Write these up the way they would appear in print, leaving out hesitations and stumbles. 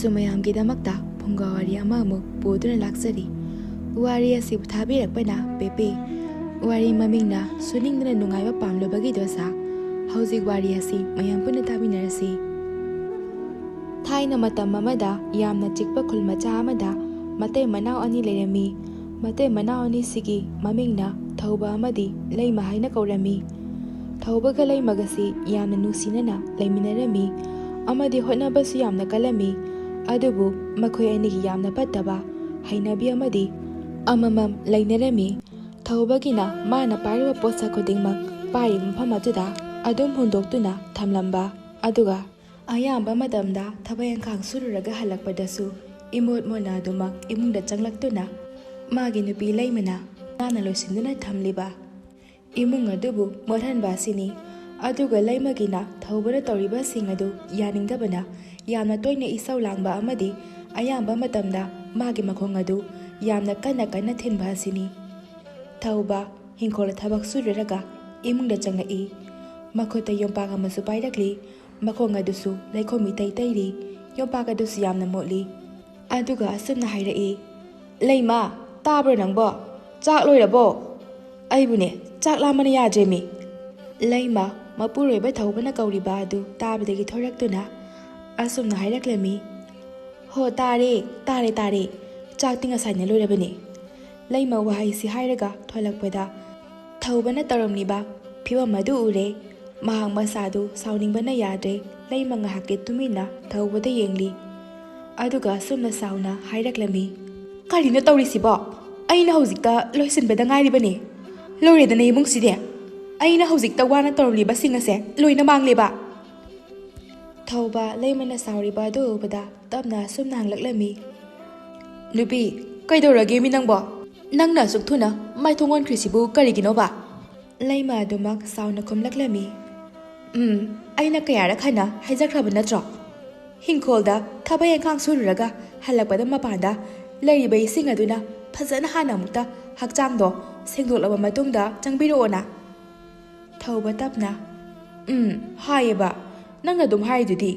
ꯑꯁꯨꯃꯌꯥꯝꯒꯤꯗꯃꯛꯇ ꯐꯨꯡꯒꯥꯋꯥꯔꯤ ꯑꯃꯃꯨꯛ ꯄꯨꯗꯨꯅ ꯂꯥꯛꯆꯔꯤ꯫ ꯋꯥꯔꯤ ꯑꯁꯤ ꯊꯥꯕꯤꯔꯛꯄꯅ ꯄꯦꯄꯦ, ꯋꯥꯔꯤ ꯃꯃꯤꯡꯅ ꯁꯨꯅꯤꯡꯗꯅ ꯅꯨꯡꯉꯥꯏꯕ ꯄꯥꯝꯂꯕꯒꯤ ꯗꯣꯁꯥ꯫ ꯍꯧꯖꯤꯛ ꯋꯥꯔꯤ ꯑꯁꯤ ꯃꯌꯥꯝ ꯄꯨꯟꯅ ꯇꯥꯃꯤꯟꯅꯔꯁꯤ꯫ ꯊꯥꯏꯅ ꯃꯇꯝ ꯑꯃꯗ ꯌꯥꯝꯅ ꯆꯤꯛꯄ ꯈꯨꯜ ꯃꯆꯥ ꯑꯃꯗ ꯃꯇꯩ ꯃꯅꯥꯎ ꯑꯅꯤ ꯂꯩꯔꯝꯃꯤ꯫ ꯃꯇꯩ ꯃꯅꯥꯎ ꯑꯅꯤꯁꯤꯒꯤ ꯃꯃꯤꯡꯅ ꯊꯧꯕ ꯑꯃꯗꯤ ꯂꯩꯃ ꯍꯥꯏꯅ ꯀꯧꯔꯝꯃꯤ꯫ ꯊꯧꯕꯒ ꯂꯩꯃꯒꯁꯤ ꯌꯥꯝꯅ ꯅꯨꯡꯁꯤꯅꯅ ꯂꯩꯃꯤꯟꯅꯔꯝꯃꯤ ꯑꯃꯗꯤ ꯍꯣꯠꯅꯕꯁꯨ ꯌꯥꯝꯅ ꯀꯜꯂꯝꯃꯤ꯫ ꯑꯗꯨꯕꯨ ꯃꯈꯣꯏ ꯑꯅꯤꯒꯤ ꯌꯥꯝꯅ ꯐꯠꯇꯕ ꯍꯩꯅꯕꯤ ꯑꯃꯗꯤ ꯑꯃꯃꯝ ꯂꯩꯅꯔꯝꯃꯤ꯫ ꯊꯧꯕꯒꯤꯅ ꯃꯥꯅ ꯄꯥꯏꯔꯤꯕ ꯄꯣꯠꯁꯛ ꯈꯨꯗꯤꯡꯃꯛ ꯄꯥꯏꯔꯤꯕ ꯃꯐꯝ ꯑꯗꯨꯗ ꯑꯗꯨꯝ ꯍꯨꯟꯗꯣꯛꯇꯨꯅ ꯊꯝꯂꯝꯕ, ꯑꯗꯨꯒ ꯑꯌꯥꯝꯕ ꯃꯇꯝꯗ ꯊꯕꯛ ꯏꯪꯈꯥꯡ ꯁꯨꯔꯨꯔꯒ ꯍꯜꯂꯛꯄꯗꯁꯨ ꯏꯃꯣꯠ ꯃꯣꯠꯅ ꯑꯗꯨꯃꯛ ꯏꯃꯨꯡꯗ ꯆꯪꯂꯛꯇꯨꯅ ꯃꯥꯒꯤ ꯅꯨꯄꯤ ꯂꯩꯃꯅ ꯅꯥꯟꯅ ꯂꯣꯏꯁꯤꯟꯗꯨꯅ ꯊꯝꯂꯤꯕ ꯏꯃꯨꯡ ꯑꯗꯨꯕꯨ ꯃꯣꯠꯍꯟꯕ ꯑꯁꯤꯅꯤ꯫ ꯑꯗꯨꯒ ꯂꯩꯃꯒꯤꯅ ꯊꯧꯕꯅ ꯇꯧꯔꯤꯕꯁꯤꯡ ꯑꯗꯨ ꯌꯥꯅꯤꯡꯗꯕꯅ ꯌꯥꯝꯅ ꯇꯣꯏꯅ ꯏꯁꯧ ꯂꯥꯡꯕ ꯑꯃꯗꯤ ꯑꯌꯥꯝꯕ ꯃꯇꯝꯗ ꯃꯥꯒꯤ ꯃꯈꯣꯡ ꯑꯗꯨ ꯌꯥꯝꯅ ꯀꯟꯅ ꯀꯟꯅ ꯊꯤꯟꯕ ꯑꯁꯤꯅꯤ꯫ ꯊꯧꯕ ꯍꯤꯡꯈꯣꯜꯗ ꯊꯕꯛ ꯁꯨꯔꯨꯔꯒ ꯏꯃꯨꯡꯗ ꯆꯪꯂꯛꯏ꯫ ꯃꯈꯨꯠꯇ ꯌꯣꯝꯄꯥꯛ ꯑꯃꯁꯨ ꯄꯥꯏꯔꯛꯂꯤ꯫ ꯃꯈꯣꯡ ꯑꯗꯨꯁꯨ ꯂꯩꯈꯣꯝ ꯏꯇꯩ ꯇꯩꯔꯤ꯫ ꯌꯣꯝꯄꯥꯛ ꯑꯗꯨꯁꯨ ꯌꯥꯝꯅ ꯃꯣꯠꯂꯤ꯫ ꯑꯗꯨꯒ ꯑꯁꯨꯝꯅ ꯍꯥꯏꯔꯛꯏ, "ꯂꯩꯃ, ꯇꯥꯕ꯭ꯔꯣ ꯅꯪꯕꯣ? ꯆꯥꯛ ꯂꯣꯏꯔꯕꯣ? ꯑꯩꯕꯨꯅꯦ ꯆꯥꯛ ꯂꯥꯝꯕꯅ ꯌꯥꯗ꯭ꯔꯦꯃꯤ." ꯂꯩꯃ ꯃꯄꯨꯔꯣꯏꯕ ꯊꯧꯕꯅ ꯀꯧꯔꯤꯕ ꯑꯗꯨ ꯇꯥꯕꯗꯒꯤ ꯊꯣꯔꯛꯇꯨꯅ ꯑꯁꯨꯝꯅ ꯍꯥꯏꯔꯛꯂꯝꯃꯤ, "ꯍꯣ ꯇꯥꯔꯦ, ꯇꯥꯔꯦ, ꯇꯥꯔꯦ. ꯆꯥꯛꯇꯤ ꯉꯁꯥꯏꯅ ꯂꯣꯏꯔꯕꯅꯤ." ꯂꯩꯃ ꯋꯥꯍꯩꯁꯤ ꯍꯥꯏꯔꯒ ꯊꯣꯛꯂꯛꯄꯗ ꯊꯧꯕꯅ ꯇꯧꯔꯝꯂꯤꯕ ꯐꯤꯕꯝ ꯑꯗꯨ ꯎꯔꯦ꯫ ꯃꯍꯥꯛ ꯃꯁꯥꯗꯨ ꯁꯥꯎꯅꯤꯡꯕꯅ ꯌꯥꯗ꯭ꯔꯦ꯫ ꯂꯩꯃ ꯉꯥꯏꯍꯥꯛꯀꯤ ꯇꯨꯃꯤꯟꯅ ꯊꯧꯕꯗ ꯌꯦꯡꯂꯤ꯫ ꯑꯗꯨꯒ ꯑꯁꯨꯝꯅ ꯁꯥꯎꯅ ꯍꯥꯏꯔꯛꯂꯝꯃꯤ, "ꯀꯔꯤꯅꯣ ꯇꯧꯔꯤꯁꯤꯕꯣ? ꯑꯩꯅ ꯍꯧꯖꯤꯛꯇ ꯂꯣꯏꯁꯤꯟꯕꯗ ꯉꯥꯏꯔꯤꯕꯅꯤ. ꯂꯣꯏꯔꯦꯗꯅ ꯏꯃꯨꯡꯁꯤꯗꯤ. ꯑꯩꯅ ꯍꯧꯖꯤꯛꯇ ꯋꯥꯅ ꯇꯧꯔꯝꯂꯤꯕꯁꯤꯡ ꯑꯁꯦ ꯂꯣꯏꯅ ꯃꯥꯡꯂꯦꯕ." ꯊꯧꯕ ꯂꯩꯃꯅ ꯁꯥꯎꯔꯤꯕ ꯑꯗꯨ ꯎꯕꯗ ꯇꯞꯅ ꯑꯁꯨꯝꯅ ꯍꯪꯂꯛꯂꯝꯃꯤ, "ꯅꯨꯄꯤ, ꯀꯩꯗꯧꯔꯒꯦꯃꯤ ꯅꯪꯕꯣ? ꯅꯪꯅ ꯑꯁꯨꯛ ꯊꯨꯅ ꯃꯥꯏꯊꯣꯡ ꯑꯣꯟꯈ꯭ꯔꯤꯁꯤꯕꯨ ꯀꯔꯤꯒꯤꯅꯣꯕ?" ꯂꯩꯃ ꯑꯗꯨꯃꯛ ꯁꯥꯎꯅ ꯈꯨꯝꯂꯛꯂꯝꯃꯤ, "ꯑꯩꯅ ꯀꯌꯥꯔꯛ ꯍꯟꯅ ꯍꯥꯏꯖꯈ꯭ꯔꯕ ꯅꯠꯇ꯭ꯔꯣ? ꯍꯤꯡꯈꯣꯜꯗ ꯊꯕꯛ ꯏꯪꯈꯥꯡ ꯁꯨꯔꯨꯔꯒ ꯍꯜꯂꯛꯄꯗ ꯃꯄꯥꯟꯗ ꯂꯩꯔꯤꯕ ꯏꯁꯤꯡ ꯑꯗꯨꯅ ꯐꯖꯅ ꯍꯥꯟꯅ ꯑꯃꯨꯛꯇ ꯍꯛꯆꯥꯡꯗꯣ ꯁꯦꯡꯗꯣꯛꯂꯕ ꯃꯇꯨꯡꯗ ꯆꯪꯕꯤꯔꯛꯑꯣꯅ." ꯊꯧꯕ ꯇꯞꯅ, ꯍꯥꯏꯌꯦꯕ. ꯅꯪꯅ ꯑꯗꯨꯝ ꯍꯥꯏꯔꯤꯗꯨꯗꯤ.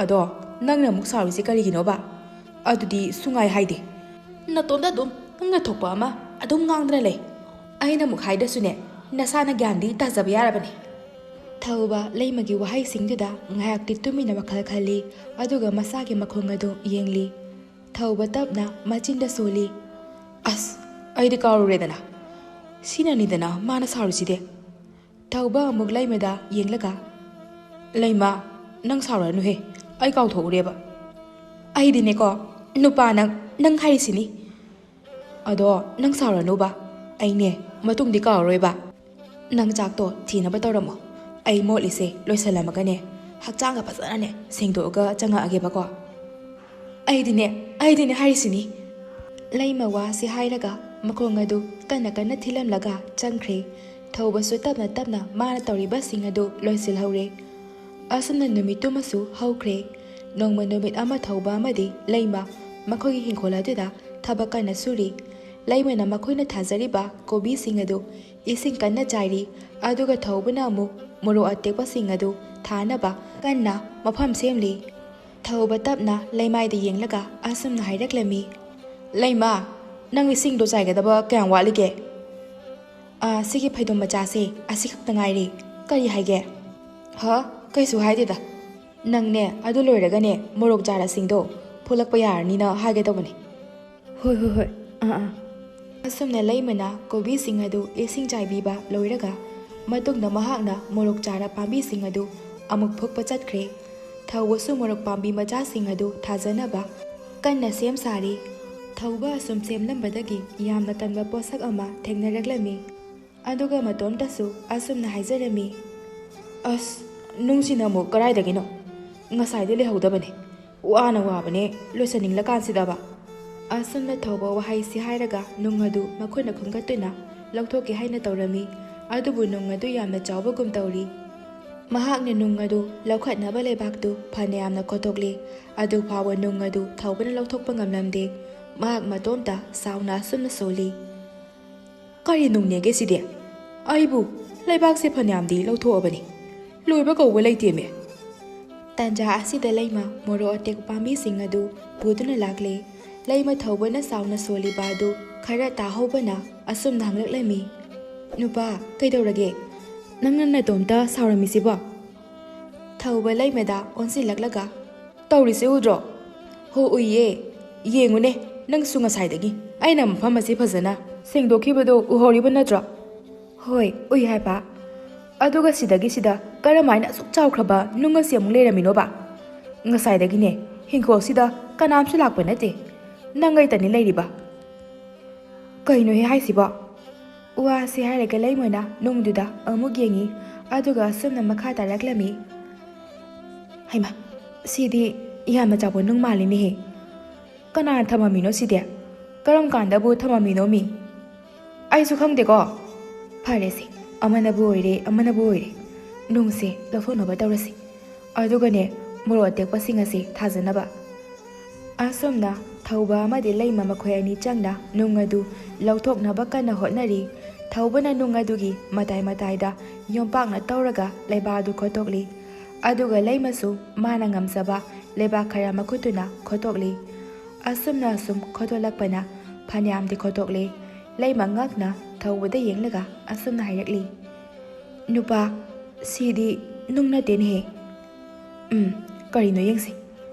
ꯑꯗꯣ ꯅꯪꯅ ꯑꯃꯨꯛ ꯁꯥꯎꯔꯤꯁꯤ ꯀꯔꯤꯒꯤꯅꯣꯕ? ꯑꯗꯨꯗꯤ ꯁꯨꯡꯉꯥꯏ ꯍꯥꯏꯗꯦ. ꯅꯇꯣꯝꯗ ꯑꯗꯨꯝ ꯅꯪꯅ ꯊꯣꯛꯄ ꯑꯃ ꯑꯗꯨꯝ ꯉꯥꯡꯗꯅ ꯂꯩ. ꯑꯩꯅ ꯑꯃꯨꯛ ꯍꯥꯏꯗ꯭ꯔꯁꯨꯅꯦ, ꯅꯁꯥꯅ ꯒ꯭ꯌꯥꯟꯗꯤ ꯇꯥꯖꯕ ꯌꯥꯔꯕꯅꯤ." ꯊꯧꯕ ꯂꯩꯃꯒꯤ ꯋꯥꯍꯩꯁꯤꯡꯗꯨꯗ ꯉꯥꯏꯍꯥꯛꯇꯤ ꯇꯨꯃꯤꯟꯅ ꯋꯥꯈꯜ ꯈꯜꯂꯤ꯫ ꯑꯗꯨꯒ ꯃꯁꯥꯒꯤ ꯃꯈꯣꯡ ꯑꯗꯨ ꯌꯦꯡꯂꯤ꯫ ꯊꯧꯕ ꯇꯞꯅ ꯃꯆꯤꯟꯗ ꯁꯣꯜꯂꯤ, "ꯑꯁ, ꯑꯩꯗꯤ ꯀꯥꯎꯔꯨꯔꯦꯗꯅ. ꯁꯤꯅꯅꯤꯗꯅ ꯃꯥꯅ ꯁꯥꯎꯔꯤꯁꯤꯗꯤ." ꯊꯧꯕ ꯑꯃꯨꯛ ꯂꯩꯃꯗ ꯌꯦꯡꯂꯒ, "ꯂꯩꯃ, ꯅꯪ ꯁꯥꯎꯔꯅꯨꯍꯦ. ꯑꯩ ꯀꯥꯎꯊꯣꯛꯎꯔꯦꯕ. ꯑꯩꯗꯤꯅꯦꯀꯣ, ꯅꯨꯄꯥ ꯅꯪ ꯍꯥꯏꯔꯤꯁꯤꯅꯤ. ꯑꯗꯣ ꯅꯪ ꯁꯥꯎꯔꯅꯨꯕ. ꯑꯩꯅꯦ ꯃꯇꯨꯡꯗꯤ ꯀꯥꯎꯔꯔꯣꯏꯕ. ꯅꯪ ꯆꯥꯛꯇꯣ ꯊꯤꯅꯕ ꯇꯧꯔꯝꯃꯣ. ꯑꯩ ꯃꯣꯠꯂꯤꯁꯦ ꯂꯣꯏꯁꯜꯂꯝꯃꯒꯅꯦ ꯍꯛꯆꯥꯡꯒ ꯐꯖꯅꯅꯦ ꯁꯦꯡꯗꯣꯛꯑꯒ ꯆꯪꯉꯛꯑꯒꯦꯕꯀꯣ. ꯑꯩꯗꯤꯅꯦ ꯍꯥꯏꯔꯤꯁꯤꯅꯤ." ꯂꯩꯃ ꯋꯥꯁꯤ ꯍꯥꯏꯔꯒ ꯃꯈꯣꯡ ꯑꯗꯨ ꯀꯟꯅ ꯀꯟꯅ ꯊꯤꯜꯂꯝꯂꯒ ꯆꯪꯈ꯭ꯔꯦ꯫ ꯊꯧꯕꯁꯨ ꯇꯞꯅ ꯇꯞꯅ ꯃꯥꯅ ꯇꯧꯔꯤꯕꯁꯤꯡ ꯑꯗꯨ ꯂꯣꯏꯁꯤꯜꯍꯧꯔꯦ꯫ ꯑꯁꯨꯝꯅ ꯅꯨꯃꯤꯠꯇꯨꯃꯁꯨ ꯍꯧꯈ꯭ꯔꯦ꯫ ꯅꯣꯡꯃ ꯅꯨꯃꯤꯠ ꯑꯃ ꯊꯧꯕ ꯑꯃꯗꯤ ꯂꯩꯃ ꯃꯈꯣꯏꯒꯤ ꯍꯤꯡꯈꯣꯜ ꯑꯗꯨꯗ ꯊꯕꯛ ꯀꯟꯅ ꯁꯨꯔꯤ꯫ ꯂꯩꯃꯅ ꯃꯈꯣꯏꯅ ꯊꯥꯖꯔꯤꯕ ꯀꯣꯕꯤꯁꯤꯡ ꯑꯗꯨ ꯏꯁꯤꯡ ꯀꯟꯅ ꯆꯥꯏꯔꯤ꯫ ꯑꯗꯨꯒ ꯊꯧꯕꯅ ꯑꯃꯨꯛ ꯃꯣꯔꯣꯛ ꯑꯇꯦꯛꯄꯁꯤꯡ ꯑꯗꯨ ꯊꯥꯅꯕ ꯀꯟꯅ ꯃꯐꯝ ꯁꯦꯝꯂꯤ꯫ ꯊꯧꯕ ꯇꯞꯅ ꯂꯩꯃꯥꯏꯗ ꯌꯦꯡꯂꯒ ꯑꯁꯨꯝꯅ ꯍꯥꯏꯔꯛꯂꯝꯃꯤ, "ꯂꯩꯃ, ꯅꯪ ꯏꯁꯤꯡꯗꯣ ꯆꯥꯏꯒꯗꯕ ꯀꯌꯥꯝ ꯋꯥꯠꯂꯤꯒꯦ?" "ꯁꯤꯒꯤ ꯐꯩꯗꯣꯝ ꯃꯆꯥꯁꯦ ꯑꯁꯤꯈꯛꯇ ꯉꯥꯏꯔꯦ. ꯀꯔꯤ ꯍꯥꯏꯒꯦ?" "ꯀꯩꯁꯨ ꯍꯥꯏꯗꯦꯗ. ꯅꯪꯅꯦ ꯑꯗꯨ ꯂꯣꯏꯔꯒꯅꯦ ꯃꯣꯔꯣꯛ ꯖꯥꯔꯁꯤꯡꯗꯣ ꯐꯨꯠꯂꯛꯄ ꯌꯥꯔꯅꯤꯅ ꯍꯥꯏꯒꯦ ꯇꯧꯕꯅꯤ." "ꯍꯣꯏ. ꯑꯁꯨꯝꯅ ꯂꯩꯃꯅ ꯀꯣꯕꯤꯁꯤꯡ ꯑꯗꯨ ꯏꯁꯤꯡ ꯆꯥꯏꯕꯤꯕ ꯂꯣꯏꯔꯒ ꯃꯇꯨꯡꯗ ꯃꯍꯥꯛꯅ ꯃꯣꯔꯣꯛ ꯆꯥꯔ ꯄꯥꯝꯕꯤꯁꯤꯡ ꯑꯗꯨ ꯑꯃꯨꯛ ꯐꯨꯛꯄ ꯆꯠꯈ꯭ꯔꯦ꯫ ꯊꯧꯕꯁꯨ ꯃꯣꯔꯣꯛ ꯄꯥꯝꯕꯤ ꯃꯆꯥꯁꯤꯡ ꯑꯗꯨ ꯊꯥꯖꯅꯕ ꯀꯟꯅ ꯁꯦꯝ ꯁꯥꯔꯤ꯫ ꯊꯧꯕ ꯑꯁꯨꯝ ꯁꯦꯝꯂꯝꯕꯗꯒꯤ ꯌꯥꯝꯅ ꯀꯟꯕ ꯄꯣꯠꯁꯛ ꯑꯃ ꯊꯦꯡꯅꯔꯛꯂꯝꯃꯤ꯫ ꯑꯗꯨꯒ ꯃꯇꯣꯝꯇꯁꯨ ꯑꯁꯨꯝꯅ ꯍꯥꯏꯖꯔꯝꯃꯤ, "ꯑꯁ, ꯅꯨꯡꯁꯤꯅ ꯑꯃꯨꯛ ꯀꯔꯥꯏꯗꯒꯤꯅꯣ? ꯉꯁꯥꯏꯗꯤ ꯂꯩꯍꯧꯗꯕꯅꯦ. ꯋꯥꯕꯅꯦ ꯂꯣꯏꯁꯟꯅꯤꯡꯂꯀꯥꯟꯁꯤꯗꯕ." ꯑꯁꯨꯝꯅ ꯊꯧꯕ ꯋꯥꯍꯩꯁꯤ ꯍꯥꯏꯔꯒ ꯅꯨꯡ ꯑꯗꯨ ꯃꯈꯨꯠꯅ ꯈꯨꯟꯒꯠꯇꯨꯅ ꯂꯧꯊꯣꯛꯀꯦ ꯍꯥꯏꯅ ꯇꯧꯔꯝꯃꯤ꯫ ꯑꯗꯨꯕꯨ ꯅꯨꯡ ꯑꯗꯨ ꯌꯥꯝꯅ ꯆꯥꯎꯕꯒꯨꯝ ꯇꯧꯔꯤ꯫ ꯃꯍꯥꯛꯅ ꯅꯨꯡ ꯑꯗꯨ ꯂꯧꯈꯠꯅꯕ ꯂꯩꯕꯥꯛꯇꯨ ꯐꯅ ꯌꯥꯝꯅ ꯀꯣꯊꯣꯛꯂꯤ꯫ ꯑꯗꯨ ꯐꯥꯎꯕ ꯅꯨꯡ ꯑꯗꯨ ꯊꯧꯕꯅ ꯂꯧꯊꯣꯛꯄ ꯉꯝꯂꯝꯗꯦ꯫ ꯃꯍꯥꯛ ꯃꯇꯣꯝꯇ ꯁꯥꯎꯅ ꯑꯁꯨꯝꯅ ꯁꯣꯜꯂꯤ, "ꯀꯔꯤ ꯅꯨꯡꯅꯦꯒꯦ ꯁꯤꯗꯤ? ꯑꯩꯕꯨ ꯂꯩꯕꯥꯛꯁꯦ ꯐꯅꯌꯥꯝꯗꯤ ꯂꯧꯊꯣꯛꯑꯕꯅꯤ. ꯂꯣꯏꯕ ꯀꯧꯕ ꯂꯩꯇꯦꯃꯦ." ꯇꯥꯟꯖꯥ ꯑꯁꯤꯗ ꯂꯩꯃ ꯃꯣꯔꯣꯛ ꯑꯇꯦꯛꯄ ꯄꯥꯝꯕꯤꯁꯤꯡ ꯑꯗꯨ ꯄꯨꯗꯨꯅ ꯂꯥꯛꯂꯦ꯫ ꯂꯩꯃ ꯊꯧꯕꯅ ꯁꯥꯎꯅ ꯁꯣꯜꯂꯤꯕ ꯑꯗꯨ ꯈꯔ ꯇꯥꯍꯧꯕꯅ ꯑꯁꯨꯝꯅ ꯍꯪꯂꯛꯂꯝꯃꯤ꯫ ꯅꯨꯄꯥ ꯀꯩꯗꯧꯔꯒꯦ? ꯅꯪꯅ ꯅꯇꯣꯝꯇ ꯁꯥꯎꯔꯝꯃꯤꯁꯤꯕꯣ? ꯊꯧꯕ ꯂꯩꯃꯗ ꯑꯣꯟꯁꯤꯜꯂꯛꯂꯒ ꯇꯧꯔꯤꯁꯦ ꯎꯗ꯭ꯔꯣ? ꯍꯣ ꯎꯏꯌꯦ, ꯌꯦꯡꯉꯨꯅꯦ ꯅꯪꯁꯨ ꯉꯁꯥꯏꯗꯒꯤ ꯑꯩꯅ ꯃꯐꯝ ꯑꯁꯤ ꯐꯖꯅ ꯁꯦꯡꯗꯣꯛꯈꯤꯕꯗꯣ ꯎꯍꯧꯔꯤꯕ ꯅꯠꯇ꯭ꯔꯣ? ꯍꯣꯏ ꯎꯏ ꯍꯥꯏꯕ꯫ ꯑꯗꯨꯒ ꯁꯤꯗ ꯀꯔꯝꯍꯥꯏꯅ ꯑꯁꯨꯛ ꯆꯥꯎꯈ꯭ꯔꯕ ꯅꯨꯡ ꯑꯁꯤ ꯑꯃꯨꯛ ꯂꯩꯔꯝꯃꯤꯅꯣꯕ? ꯉꯁꯥꯏꯗꯒꯤꯅꯦ ꯍꯤꯡꯈꯣꯜꯁꯤꯗ ꯀꯅꯥꯝꯁꯨ ꯂꯥꯛꯄ ꯅꯠꯇꯦ, ꯅꯪꯒꯩꯇꯅꯤ ꯂꯩꯔꯤꯕ꯫ ꯀꯩꯅꯣꯍꯦ ꯍꯥꯏꯁꯤꯕꯣ? ꯋꯥꯁꯤ ꯍꯥꯏꯔꯒ ꯂꯩꯃꯅ ꯅꯨꯡꯗꯨꯗ ꯑꯃꯨꯛ ꯌꯦꯡꯉꯤ, ꯑꯗꯨꯒ ꯑꯁꯨꯝꯅ ꯃꯈꯥ ꯇꯥꯔꯛꯂꯝꯃꯤ꯫ ꯍꯩꯃꯥ, ꯁꯤꯗꯤ ꯌꯥꯝꯅ ꯆꯥꯎꯕ ꯅꯨꯡ ꯃꯥꯜꯂꯤꯅꯦꯍꯦ꯫ ꯀꯅꯥꯅ ꯊꯝꯃꯝꯃꯤꯅꯣ ꯁꯤꯗꯤ? ꯀꯔꯝ ꯀꯥꯟꯗꯕꯨ ꯊꯝꯃꯝꯃꯤꯅꯣ ꯃꯤ? ꯑꯩꯁꯨ ꯈꯪꯗꯦꯀꯣ꯫ ꯐꯔꯦꯁꯦ, ꯑꯃꯅꯕꯨ ꯑꯣꯏꯔꯦ ꯑꯃꯅꯕꯨ ꯑꯣꯏꯔꯦ, ꯅꯨꯡꯁꯦ ꯂꯧꯊꯣꯛꯅꯕ ꯇꯧꯔꯁꯤ, ꯑꯗꯨꯒꯅꯦ ꯃꯣꯔꯣꯛ ꯑꯇꯦꯛꯄꯁꯤꯡ ꯑꯁꯤ ꯊꯥꯖꯅꯕ꯫ ꯑꯁꯨꯝꯅ ꯊꯧꯕ ꯑꯃꯗꯤ ꯂꯩꯃ ꯃꯈꯣꯏ ꯑꯅꯤ ꯆꯪꯅ ꯅꯨꯡ ꯑꯗꯨ ꯂꯧꯊꯣꯛꯅꯕ ꯀꯟꯅ ꯍꯣꯠꯅꯔꯤ꯫ ꯊꯧꯕꯅ ꯅꯨꯡ ꯑꯗꯨꯒꯤ ꯃꯇꯥꯏ ꯃꯇꯥꯏꯗ ꯌꯣꯝꯄꯥꯛꯅ ꯇꯧꯔꯒ ꯂꯩꯕꯥꯛ ꯑꯗꯨ ꯈꯣꯠꯇꯣꯛꯂꯤ, ꯑꯗꯨꯒ ꯂꯩꯃꯁꯨ ꯃꯥꯅ ꯉꯝꯖꯕ ꯂꯩꯕꯥꯛ ꯈꯔ ꯃꯈꯨꯠꯇꯨꯅ ꯈꯣꯠꯇꯣꯛꯂꯤ꯫ ꯑꯁꯨꯝꯅ ꯑꯁꯨꯝ ꯈꯣꯠꯇꯣꯛꯂꯛꯄꯅ ꯐꯅꯌꯥꯝꯗꯤ ꯈꯣꯠꯇꯣꯛꯂꯤ꯫ ꯂꯩꯃ ꯉꯛꯅ ꯊꯧꯕꯗ ꯌꯦꯡꯂꯒ ꯑꯁꯨꯝꯅ ꯍꯥꯏꯔꯛꯂꯤ꯫ ꯅꯨꯄꯥ, ꯁꯤꯗꯤ ꯅꯨꯡ ꯅꯠꯇꯦꯅꯦꯍꯦ꯫ ꯀꯔꯤꯅꯣ ꯌꯦꯡꯁꯤ꯫